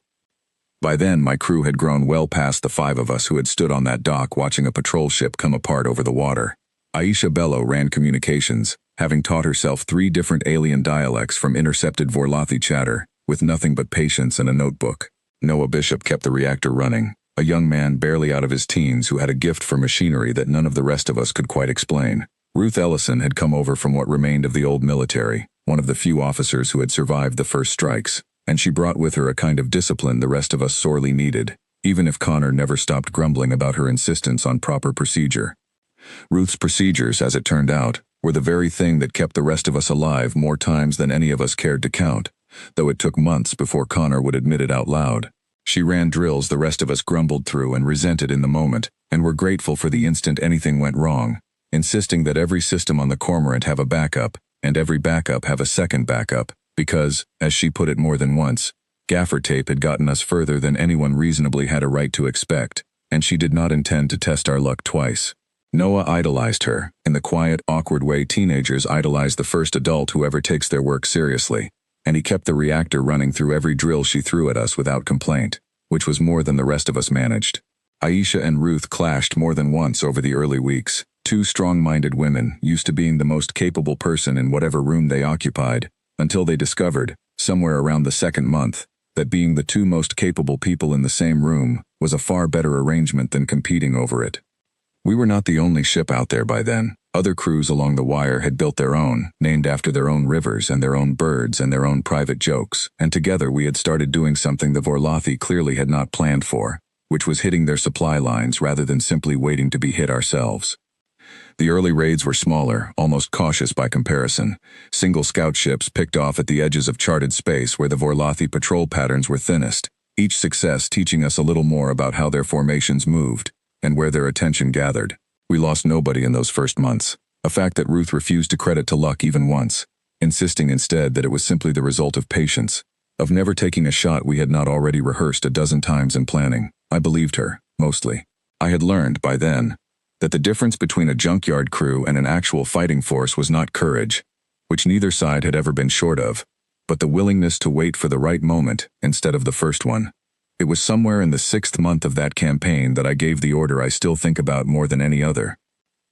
By then, my crew had grown well past the 5 of us who had stood on that dock watching a patrol ship come apart over the water. Aisha Bello ran communications, having taught herself 3 different alien dialects from intercepted Vorlathi chatter, with nothing but patience and a notebook. Noah Bishop kept the reactor running, a young man barely out of his teens who had a gift for machinery that none of the rest of us could quite explain. Ruth Ellison had come over from what remained of the old military, one of the few officers who had survived the first strikes, and she brought with her a kind of discipline the rest of us sorely needed, even if Connor never stopped grumbling about her insistence on proper procedure. Ruth's procedures, as it turned out, were the very thing that kept the rest of us alive more times than any of us cared to count, though it took months before Connor would admit it out loud. She ran drills the rest of us grumbled through and resented in the moment, and were grateful for the instant anything went wrong, insisting that every system on the Cormorant have a backup, and every backup have a second backup, because, as she put it more than once, gaffer tape had gotten us further than anyone reasonably had a right to expect, and she did not intend to test our luck twice. Noah idolized her, in the quiet, awkward way teenagers idolize the first adult who ever takes their work seriously, and he kept the reactor running through every drill she threw at us without complaint, which was more than the rest of us managed. Aisha and Ruth clashed more than once over the early weeks, two strong-minded women used to being the most capable person in whatever room they occupied, until they discovered, somewhere around the second month, that being the two most capable people in the same room was a far better arrangement than competing over it. We were not the only ship out there by then. Other crews along the wire had built their own, named after their own rivers and their own birds and their own private jokes, and together we had started doing something the Vorlothi clearly had not planned for, which was hitting their supply lines rather than simply waiting to be hit ourselves. The early raids were smaller, almost cautious by comparison. Single scout ships picked off at the edges of charted space where the Vorlothi patrol patterns were thinnest, each success teaching us a little more about how their formations moved, and where their attention gathered. We lost nobody in those first months, a fact that Ruth refused to credit to luck even once, insisting instead that it was simply the result of patience, of never taking a shot we had not already rehearsed a dozen times in planning. I believed her, mostly. I had learned, by then, that the difference between a junkyard crew and an actual fighting force was not courage, which neither side had ever been short of, but the willingness to wait for the right moment instead of the first one. It was somewhere in the 6th month of that campaign that I gave the order I still think about more than any other.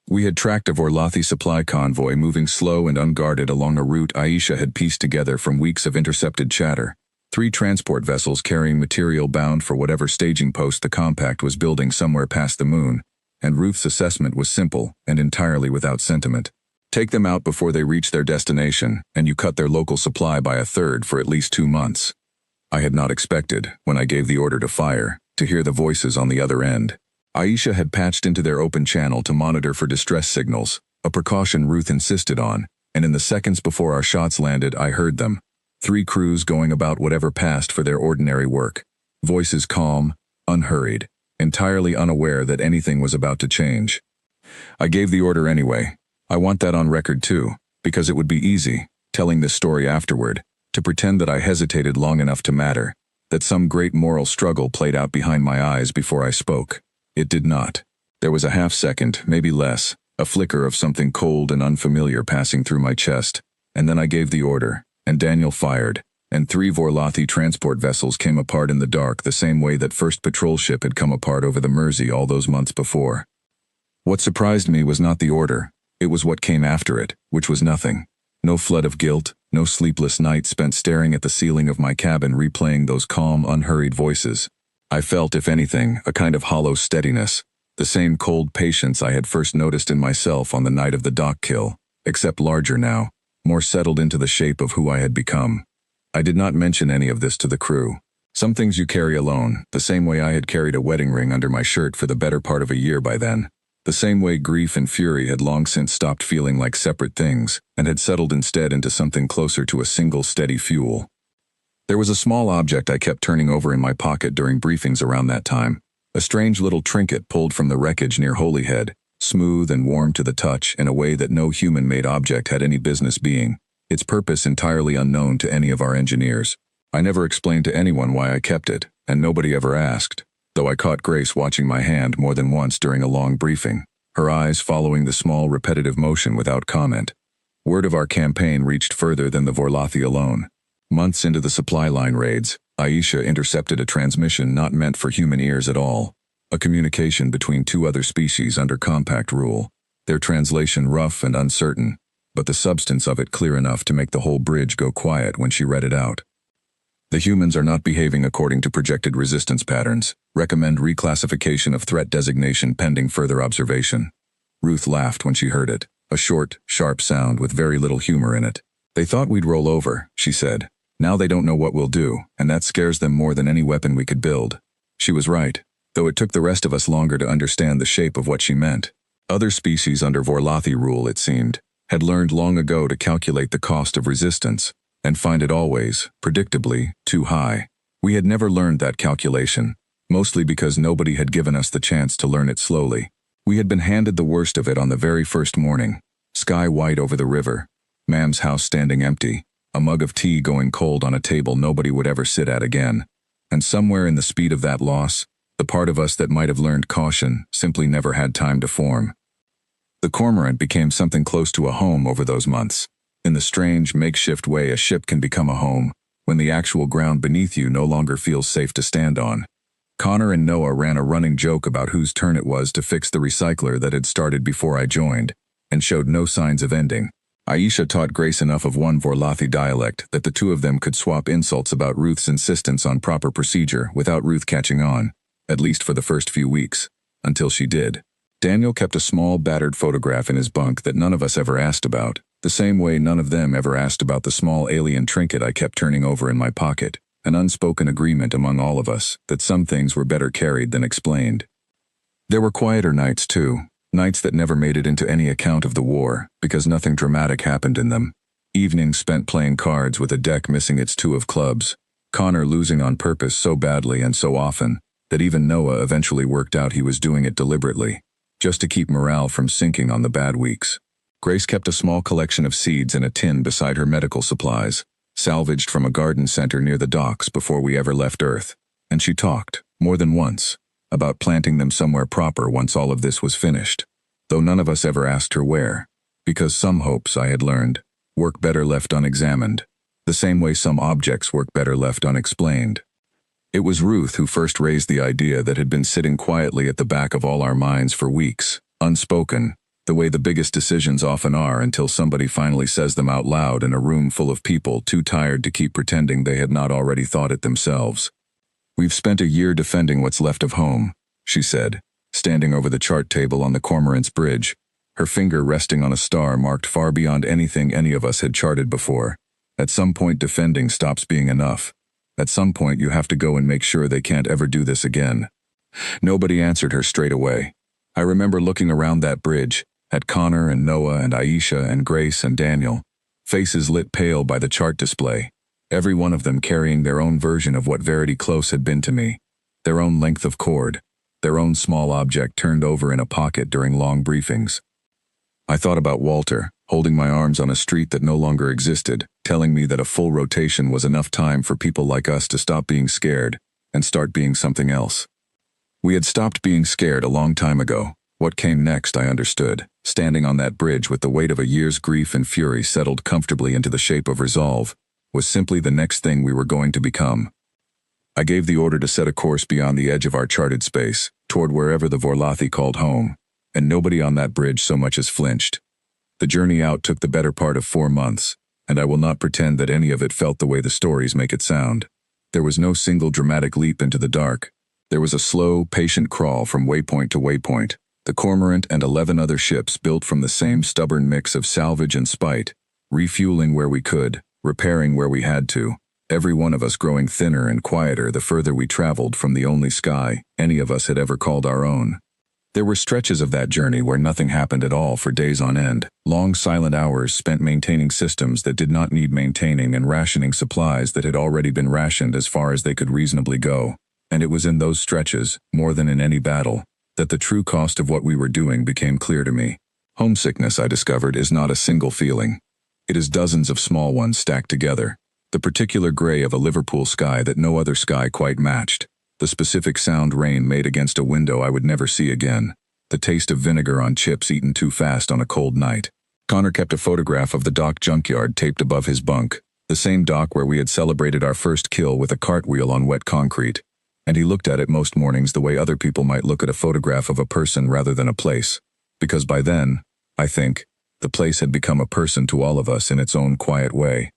We had tracked a Vorlothi supply convoy moving slow and unguarded along a route Aisha had pieced together from weeks of intercepted chatter. 3 transport vessels carrying material bound for whatever staging post the compact was building somewhere past the moon, and Ruth's assessment was simple and entirely without sentiment. Take them out before they reach their destination, and you cut their local supply by 1/3 for at least 2 months. I had not expected, when I gave the order to fire, to hear the voices on the other end. Aisha had patched into their open channel to monitor for distress signals, a precaution Ruth insisted on, and in the seconds before our shots landed I heard them. 3 crews going about whatever passed for their ordinary work. Voices calm, unhurried, entirely unaware that anything was about to change. I gave the order anyway. I want that on record too, because it would be easy, telling this story afterward, to pretend that I hesitated long enough to matter, that some great moral struggle played out behind my eyes before I spoke. It did not. There was a half-second, maybe less, a flicker of something cold and unfamiliar passing through my chest, and then I gave the order, and Daniel fired, and 3 Vorlothi transport vessels came apart in the dark the same way that first patrol ship had come apart over the Mersey all those months before. What surprised me was not the order, it was what came after it, which was nothing. No flood of guilt, no sleepless night spent staring at the ceiling of my cabin replaying those calm, unhurried voices. I felt, if anything, a kind of hollow steadiness, the same cold patience I had first noticed in myself on the night of the dock kill, except larger now, more settled into the shape of who I had become. I did not mention any of this to the crew. Some things you carry alone, the same way I had carried a wedding ring under my shirt for the better part of a year by then. The same way grief and fury had long since stopped feeling like separate things, and had settled instead into something closer to a single steady fuel. There was a small object I kept turning over in my pocket during briefings around that time, a strange little trinket pulled from the wreckage near Holyhead, smooth and warm to the touch in a way that no human-made object had any business being, its purpose entirely unknown to any of our engineers. I never explained to anyone why I kept it, and nobody ever asked, though I caught Grace watching my hand more than once during a long briefing, her eyes following the small repetitive motion without comment. Word of our campaign reached further than the Vorlothi alone. Months into the supply line raids, Aisha intercepted a transmission not meant for human ears at all, a communication between 2 other species under compact rule, their translation rough and uncertain, but the substance of it clear enough to make the whole bridge go quiet when she read it out. The humans are not behaving according to projected resistance patterns. Recommend reclassification of threat designation pending further observation. Ruth laughed when she heard it, a short, sharp sound with very little humor in it. They thought we'd roll over, she said. Now they don't know what we'll do, and that scares them more than any weapon we could build. She was right, though it took the rest of us longer to understand the shape of what she meant. Other species under Vorlathi rule, it seemed, had learned long ago to calculate the cost of resistance, and find it always, predictably, too high. We had never learned that calculation, mostly because nobody had given us the chance to learn it slowly. We had been handed the worst of it on the very first morning. Sky white over the river, Mam's house standing empty, a mug of tea going cold on a table nobody would ever sit at again. And somewhere in the speed of that loss, the part of us that might have learned caution simply never had time to form. The cormorant became something close to a home over those months. In the strange, makeshift way a ship can become a home, when the actual ground beneath you no longer feels safe to stand on. Connor and Noah ran a running joke about whose turn it was to fix the recycler that had started before I joined, and showed no signs of ending. Aisha taught Grace enough of one Vorlathi dialect that the two of them could swap insults about Ruth's insistence on proper procedure without Ruth catching on, at least for the first few weeks, until she did. Daniel kept a small, battered photograph in his bunk that none of us ever asked about, the same way none of them ever asked about the small alien trinket I kept turning over in my pocket, an unspoken agreement among all of us that some things were better carried than explained. There were quieter nights, too, nights that never made it into any account of the war, because nothing dramatic happened in them. Evenings spent playing cards with a deck missing its two of clubs, Connor losing on purpose so badly and so often that even Noah eventually worked out he was doing it deliberately, just to keep morale from sinking on the bad weeks. Grace kept a small collection of seeds in a tin beside her medical supplies, salvaged from a garden center near the docks before we ever left Earth, and she talked, more than once, about planting them somewhere proper once all of this was finished, though none of us ever asked her where, because some hopes, I had learned, work better left unexamined, the same way some objects work better left unexplained. It was Ruth who first raised the idea that had been sitting quietly at the back of all our minds for weeks, unspoken, the way the biggest decisions often are until somebody finally says them out loud in a room full of people too tired to keep pretending they had not already thought it themselves. "We've spent a year defending what's left of home," she said, standing over the chart table on the Cormorant's bridge, her finger resting on a star marked far beyond anything any of us had charted before. At some point defending stops being enough. At some point you have to go and make sure they can't ever do this again. Nobody answered her straight away. I remember looking around that bridge, at Connor and Noah and Aisha and Grace and Daniel, faces lit pale by the chart display, every one of them carrying their own version of what Verity Close had been to me, their own length of cord, their own small object turned over in a pocket during long briefings. I thought about Walter, holding my arms on a street that no longer existed, telling me that a full rotation was enough time for people like us to stop being scared and start being something else. We had stopped being scared a long time ago. What came next, I understood, standing on that bridge with the weight of a year's grief and fury settled comfortably into the shape of resolve, was simply the next thing we were going to become. I gave the order to set a course beyond the edge of our charted space, toward wherever the Vorlathi called home, and nobody on that bridge so much as flinched. The journey out took the better part of 4 months, and I will not pretend that any of it felt the way the stories make it sound. There was no single dramatic leap into the dark. There was a slow, patient crawl from waypoint to waypoint. The Cormorant and 11 other ships built from the same stubborn mix of salvage and spite, refueling where we could, repairing where we had to, every one of us growing thinner and quieter the further we traveled from the only sky any of us had ever called our own. There were stretches of that journey where nothing happened at all for days on end, long silent hours spent maintaining systems that did not need maintaining and rationing supplies that had already been rationed as far as they could reasonably go, and it was in those stretches, more than in any battle, that the true cost of what we were doing became clear to me. Homesickness, I discovered, is not a single feeling. It is dozens of small ones stacked together. The particular gray of a Liverpool sky that no other sky quite matched. The specific sound rain made against a window I would never see again. The taste of vinegar on chips eaten too fast on a cold night. Connor kept a photograph of the dock junkyard taped above his bunk, the same dock where we had celebrated our first kill with a cartwheel on wet concrete. And he looked at it most mornings the way other people might look at a photograph of a person rather than a place. Because by then, I think, the place had become a person to all of us in its own quiet way.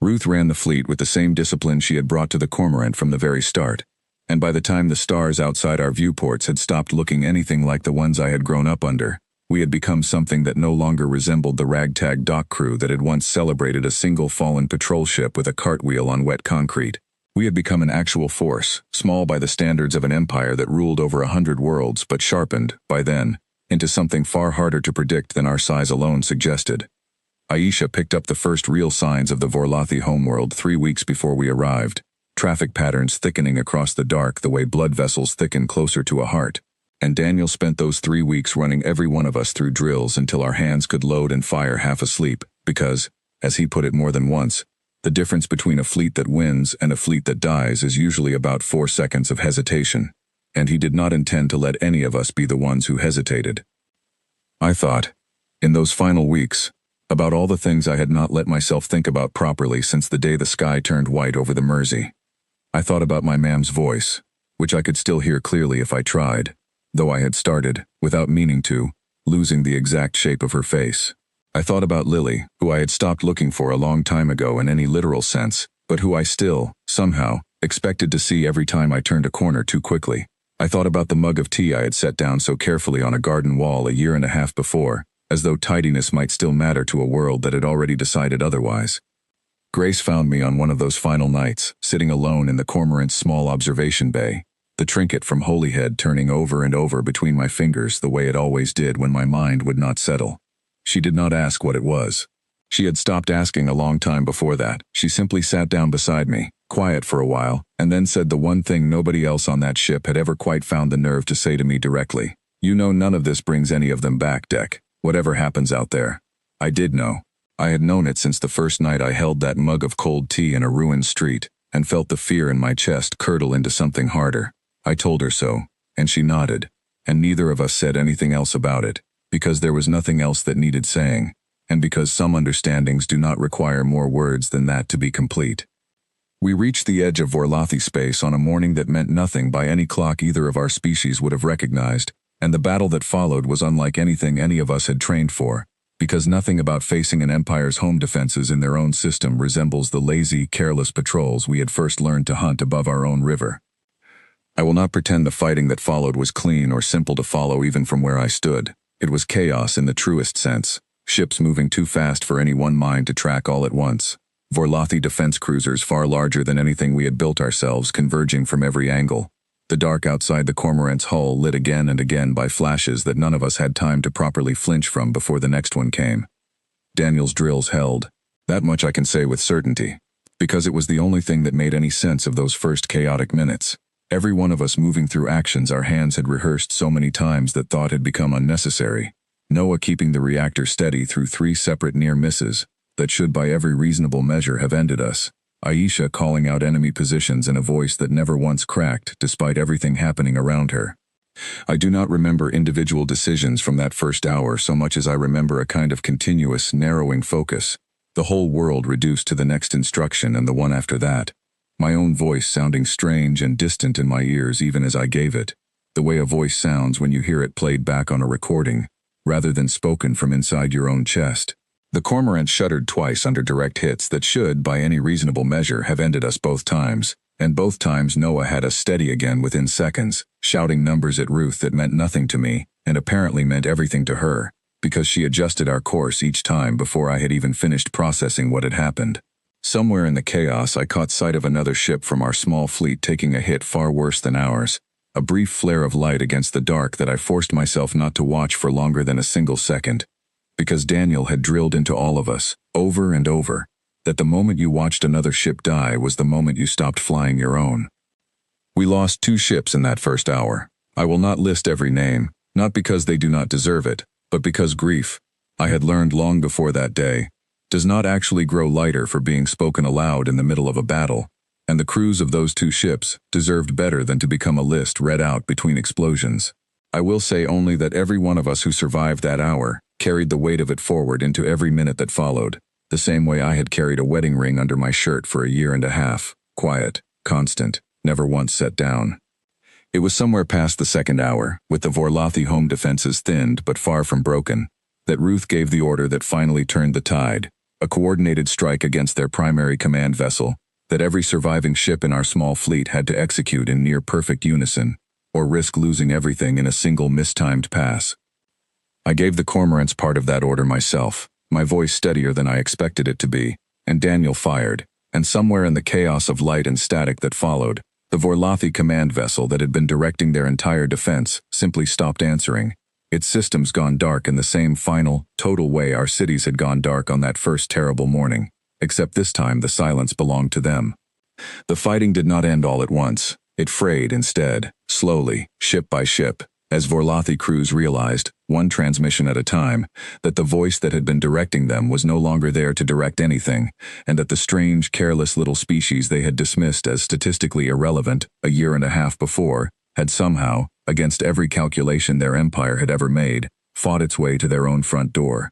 Ruth ran the fleet with the same discipline she had brought to the Cormorant from the very start. And by the time the stars outside our viewports had stopped looking anything like the ones I had grown up under, we had become something that no longer resembled the ragtag dock crew that had once celebrated a single fallen patrol ship with a cartwheel on wet concrete. We had become an actual force, small by the standards of an empire that ruled over 100 worlds but sharpened, by then, into something far harder to predict than our size alone suggested. Aisha picked up the first real signs of the Vorlothi homeworld 3 weeks before we arrived, traffic patterns thickening across the dark the way blood vessels thicken closer to a heart. And Daniel spent those 3 weeks running every one of us through drills until our hands could load and fire half asleep, because, as he put it more than once, the difference between a fleet that wins and a fleet that dies is usually about 4 seconds of hesitation, and he did not intend to let any of us be the ones who hesitated. I thought, in those final weeks, about all the things I had not let myself think about properly since the day the sky turned white over the Mersey. I thought about my mam's voice, which I could still hear clearly if I tried, though I had started, without meaning to, losing the exact shape of her face. I thought about Lily, who I had stopped looking for a long time ago in any literal sense, but who I still, somehow, expected to see every time I turned a corner too quickly. I thought about the mug of tea I had set down so carefully on a garden wall a year and a half before, as though tidiness might still matter to a world that had already decided otherwise. Grace found me on one of those final nights, sitting alone in the Cormorant's small observation bay, the trinket from Holyhead turning over and over between my fingers the way it always did when my mind would not settle. She did not ask what it was. She had stopped asking a long time before that. She simply sat down beside me, quiet for a while, and then said the one thing nobody else on that ship had ever quite found the nerve to say to me directly. You know none of this brings any of them back, Deck. Whatever happens out there. I did know. I had known it since the first night I held that mug of cold tea in a ruined street, and felt the fear in my chest curdle into something harder. I told her so, and she nodded, and neither of us said anything else about it, because there was nothing else that needed saying, and because some understandings do not require more words than that to be complete. We reached the edge of Vorlothi space on a morning that meant nothing by any clock either of our species would have recognized, and the battle that followed was unlike anything any of us had trained for, because nothing about facing an empire's home defenses in their own system resembles the lazy, careless patrols we had first learned to hunt above our own river. I will not pretend the fighting that followed was clean or simple to follow even from where I stood. It was chaos in the truest sense, ships moving too fast for any one mind to track all at once, Vorlothi defense cruisers far larger than anything we had built ourselves converging from every angle, the dark outside the Cormorant's hull lit again and again by flashes that none of us had time to properly flinch from before the next one came. Daniel's drills held. That much I can say with certainty, because it was the only thing that made any sense of those first chaotic minutes. Every one of us moving through actions our hands had rehearsed so many times that thought had become unnecessary. Noah keeping the reactor steady through 3 separate near misses that should by every reasonable measure have ended us. Aisha calling out enemy positions in a voice that never once cracked despite everything happening around her. I do not remember individual decisions from that first hour so much as I remember a kind of continuous, narrowing focus, the whole world reduced to the next instruction and the one after that. My own voice sounding strange and distant in my ears even as I gave it, the way a voice sounds when you hear it played back on a recording, rather than spoken from inside your own chest. The Cormorant shuddered twice under direct hits that should, by any reasonable measure, have ended us both times, and both times Noah had us steady again within seconds, shouting numbers at Ruth that meant nothing to me, and apparently meant everything to her, because she adjusted our course each time before I had even finished processing what had happened. Somewhere in the chaos I caught sight of another ship from our small fleet taking a hit far worse than ours, a brief flare of light against the dark that I forced myself not to watch for longer than a single second, because Daniel had drilled into all of us, over and over, that the moment you watched another ship die was the moment you stopped flying your own. We lost 2 ships in that first hour. I will not list every name, not because they do not deserve it, but because grief, I had learned long before that day, does not actually grow lighter for being spoken aloud in the middle of a battle, and the crews of those 2 ships deserved better than to become a list read out between explosions. I will say only that every one of us who survived that hour carried the weight of it forward into every minute that followed, the same way I had carried a wedding ring under my shirt for a year and a half, quiet, constant, never once set down. It was somewhere past the second hour, with the Vorlothi home defenses thinned but far from broken, that Ruth gave the order that finally turned the tide, a coordinated strike against their primary command vessel that every surviving ship in our small fleet had to execute in near-perfect unison, or risk losing everything in a single mistimed pass. I gave the Cormorant's part of that order myself, my voice steadier than I expected it to be, and Daniel fired, and somewhere in the chaos of light and static that followed, the Vorlothi command vessel that had been directing their entire defense simply stopped answering, Its systems gone dark in the same final, total way our cities had gone dark on that first terrible morning, except this time the silence belonged to them. The fighting did not end all at once. It frayed instead, slowly, ship by ship, as Vorlothi crews realized, one transmission at a time, that the voice that had been directing them was no longer there to direct anything, and that the strange, careless little species they had dismissed as statistically irrelevant a year and a half before had somehow, against every calculation their empire had ever made, fought its way to their own front door.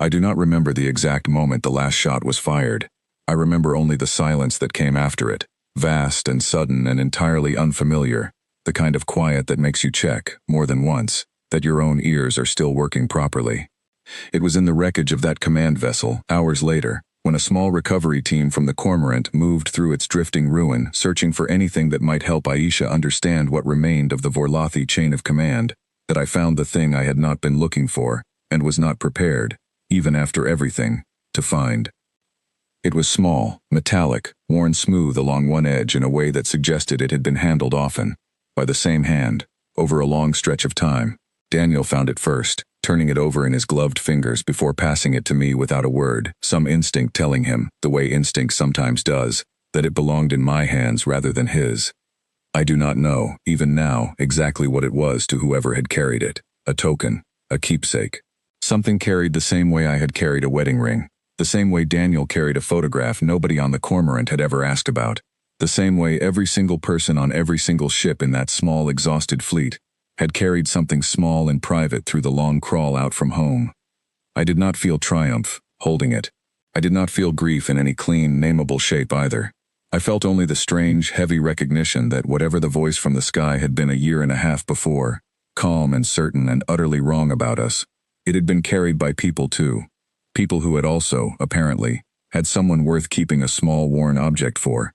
I do not remember the exact moment the last shot was fired. I remember only the silence that came after it, vast and sudden and entirely unfamiliar, the kind of quiet that makes you check, more than once, that your own ears are still working properly. It was in the wreckage of that command vessel, hours later, when a small recovery team from the Cormorant moved through its drifting ruin, searching for anything that might help Aisha understand what remained of the Vorlothi chain of command, that I found the thing I had not been looking for, and was not prepared, even after everything, to find. It was small, metallic, worn smooth along one edge in a way that suggested it had been handled often, by the same hand, over a long stretch of time. Daniel found it first, turning it over in his gloved fingers before passing it to me without a word, some instinct telling him, the way instinct sometimes does, that it belonged in my hands rather than his. I do not know, even now, exactly what it was to whoever had carried it. A token, a keepsake. Something carried the same way I had carried a wedding ring, the same way Daniel carried a photograph nobody on the Cormorant had ever asked about, the same way every single person on every single ship in that small, exhausted fleet had carried something small and private through the long crawl out from home. I did not feel triumph, holding it. I did not feel grief in any clean, nameable shape either. I felt only the strange, heavy recognition that whatever the voice from the sky had been a year and a half before, calm and certain and utterly wrong about us, it had been carried by people too. People who had also, apparently, had someone worth keeping a small worn object for.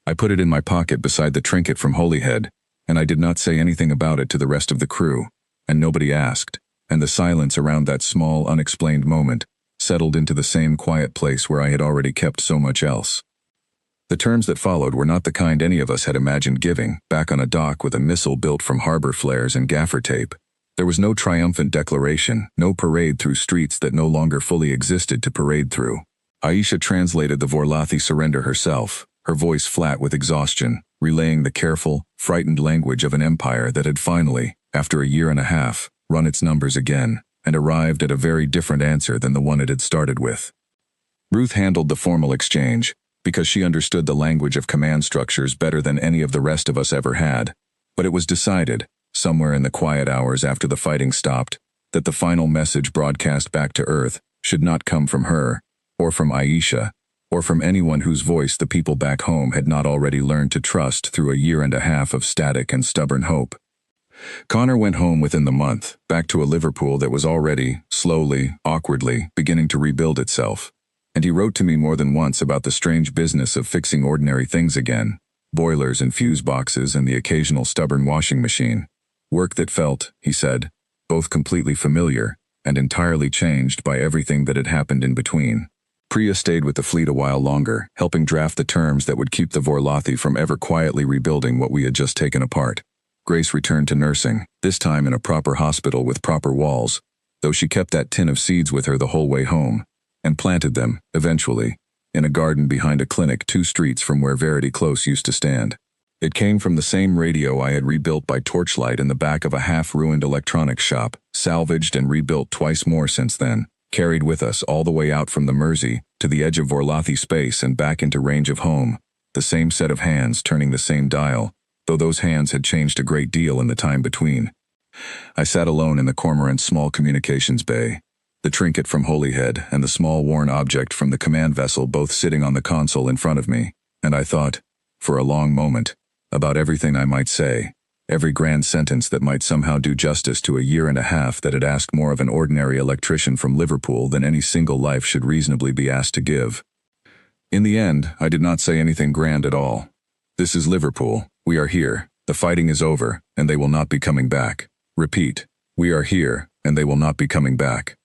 I put it in my pocket beside the trinket from Holyhead, and I did not say anything about it to the rest of the crew, and nobody asked, and the silence around that small, unexplained moment settled into the same quiet place where I had already kept so much else. The terms that followed were not the kind any of us had imagined giving, back on a dock with a missile built from harbor flares and gaffer tape. There was no triumphant declaration, no parade through streets that no longer fully existed to parade through. Aisha translated the Vorlothi surrender herself, her voice flat with exhaustion, relaying the careful, frightened language of an empire that had finally, after a year and a half, run its numbers again, and arrived at a very different answer than the one it had started with. Ruth handled the formal exchange, because she understood the language of command structures better than any of the rest of us ever had, but it was decided, somewhere in the quiet hours after the fighting stopped, that the final message broadcast back to Earth should not come from her, or from Aisha, or from anyone whose voice the people back home had not already learned to trust through a year and a half of static and stubborn hope. Connor went home within the month, back to a Liverpool that was already, slowly, awkwardly, beginning to rebuild itself. And he wrote to me more than once about the strange business of fixing ordinary things again, boilers and fuse boxes and the occasional stubborn washing machine. Work that felt, he said, both completely familiar and entirely changed by everything that had happened in between. Priya stayed with the fleet a while longer, helping draft the terms that would keep the Vorlothi from ever quietly rebuilding what we had just taken apart. Grace returned to nursing, this time in a proper hospital with proper walls, though she kept that tin of seeds with her the whole way home, and planted them, eventually, in a garden behind a clinic 2 streets from where Verity Close used to stand. It came from the same radio I had rebuilt by torchlight in the back of a half-ruined electronics shop, salvaged and rebuilt twice more since then, carried with us all the way out from the Mersey to the edge of Vorlothi space and back into range of home, the same set of hands turning the same dial, though those hands had changed a great deal in the time between. I sat alone in the Cormorant's small communications bay, the trinket from Holyhead and the small worn object from the command vessel both sitting on the console in front of me, and I thought, for a long moment, about everything I might say, every grand sentence that might somehow do justice to a year and a half that had asked more of an ordinary electrician from Liverpool than any single life should reasonably be asked to give. In the end, I did not say anything grand at all. This is Liverpool, we are here, the fighting is over, and they will not be coming back. Repeat, we are here, and they will not be coming back.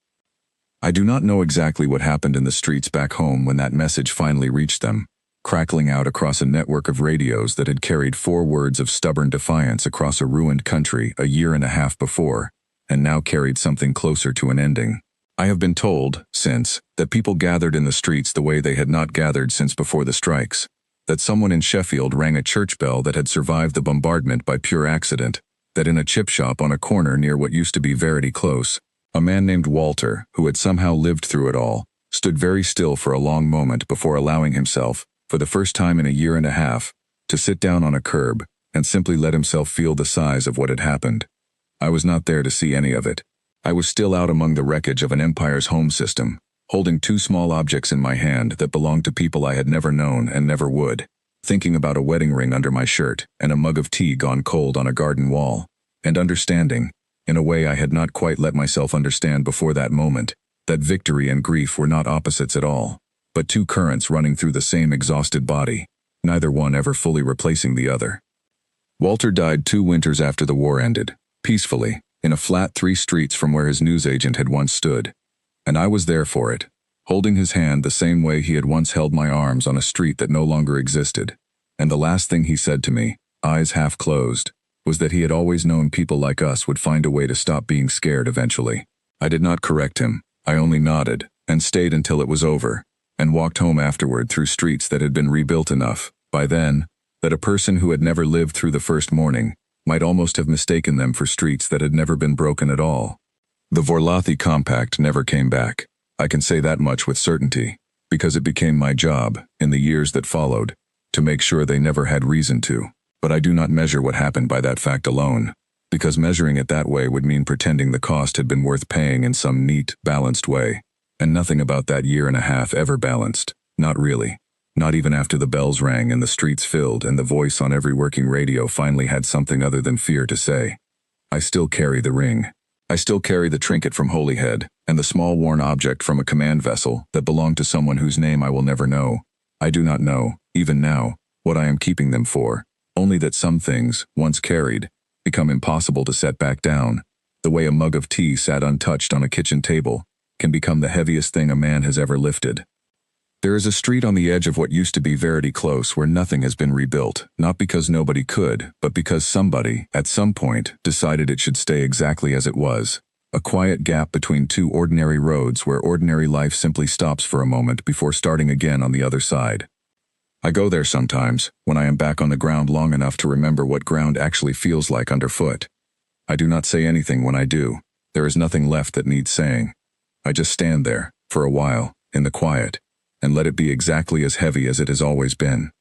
I do not know exactly what happened in the streets back home when that message finally reached them, crackling out across a network of radios that had carried 4 words of stubborn defiance across a ruined country a year and a half before, and now carried something closer to an ending. I have been told, since, that people gathered in the streets the way they had not gathered since before the strikes, that someone in Sheffield rang a church bell that had survived the bombardment by pure accident, that in a chip shop on a corner near what used to be Verity Close, a man named Walter, who had somehow lived through it all, stood very still for a long moment before allowing himself, for the first time in a year and a half, to sit down on a curb and simply let himself feel the size of what had happened. I was not there to see any of it. I was still out among the wreckage of an empire's home system, holding two small objects in my hand that belonged to people I had never known and never would, thinking about a wedding ring under my shirt and a mug of tea gone cold on a garden wall, and understanding, in a way I had not quite let myself understand before that moment, that victory and grief were not opposites at all, but two currents running through the same exhausted body, neither one ever fully replacing the other. Walter died 2 winters after the war ended, peacefully, in a flat 3 streets from where his newsagent had once stood, and I was there for it, holding his hand the same way he had once held my arms on a street that no longer existed, and the last thing he said to me, eyes half closed, was that he had always known people like us would find a way to stop being scared eventually. I did not correct him, I only nodded, and stayed until it was over, and walked home afterward through streets that had been rebuilt enough, by then, that a person who had never lived through the first morning might almost have mistaken them for streets that had never been broken at all. The Vorlothy Compact never came back. I can say that much with certainty, because it became my job, in the years that followed, to make sure they never had reason to. But I do not measure what happened by that fact alone, because measuring it that way would mean pretending the cost had been worth paying in some neat, balanced way, and nothing about that year and a half ever balanced, not really. Not even after the bells rang and the streets filled and the voice on every working radio finally had something other than fear to say. I still carry the ring. I still carry the trinket from Holyhead, and the small worn object from a command vessel that belonged to someone whose name I will never know. I do not know, even now, what I am keeping them for, only that some things, once carried, become impossible to set back down, the way a mug of tea sat untouched on a kitchen table can become the heaviest thing a man has ever lifted. There is a street on the edge of what used to be Verity Close where nothing has been rebuilt, not because nobody could, but because somebody, at some point, decided it should stay exactly as it was. A quiet gap between 2 ordinary roads where ordinary life simply stops for a moment before starting again on the other side. I go there sometimes, when I am back on the ground long enough to remember what ground actually feels like underfoot. I do not say anything when I do. There is nothing left that needs saying. I just stand there, for a while, in the quiet, and let it be exactly as heavy as it has always been.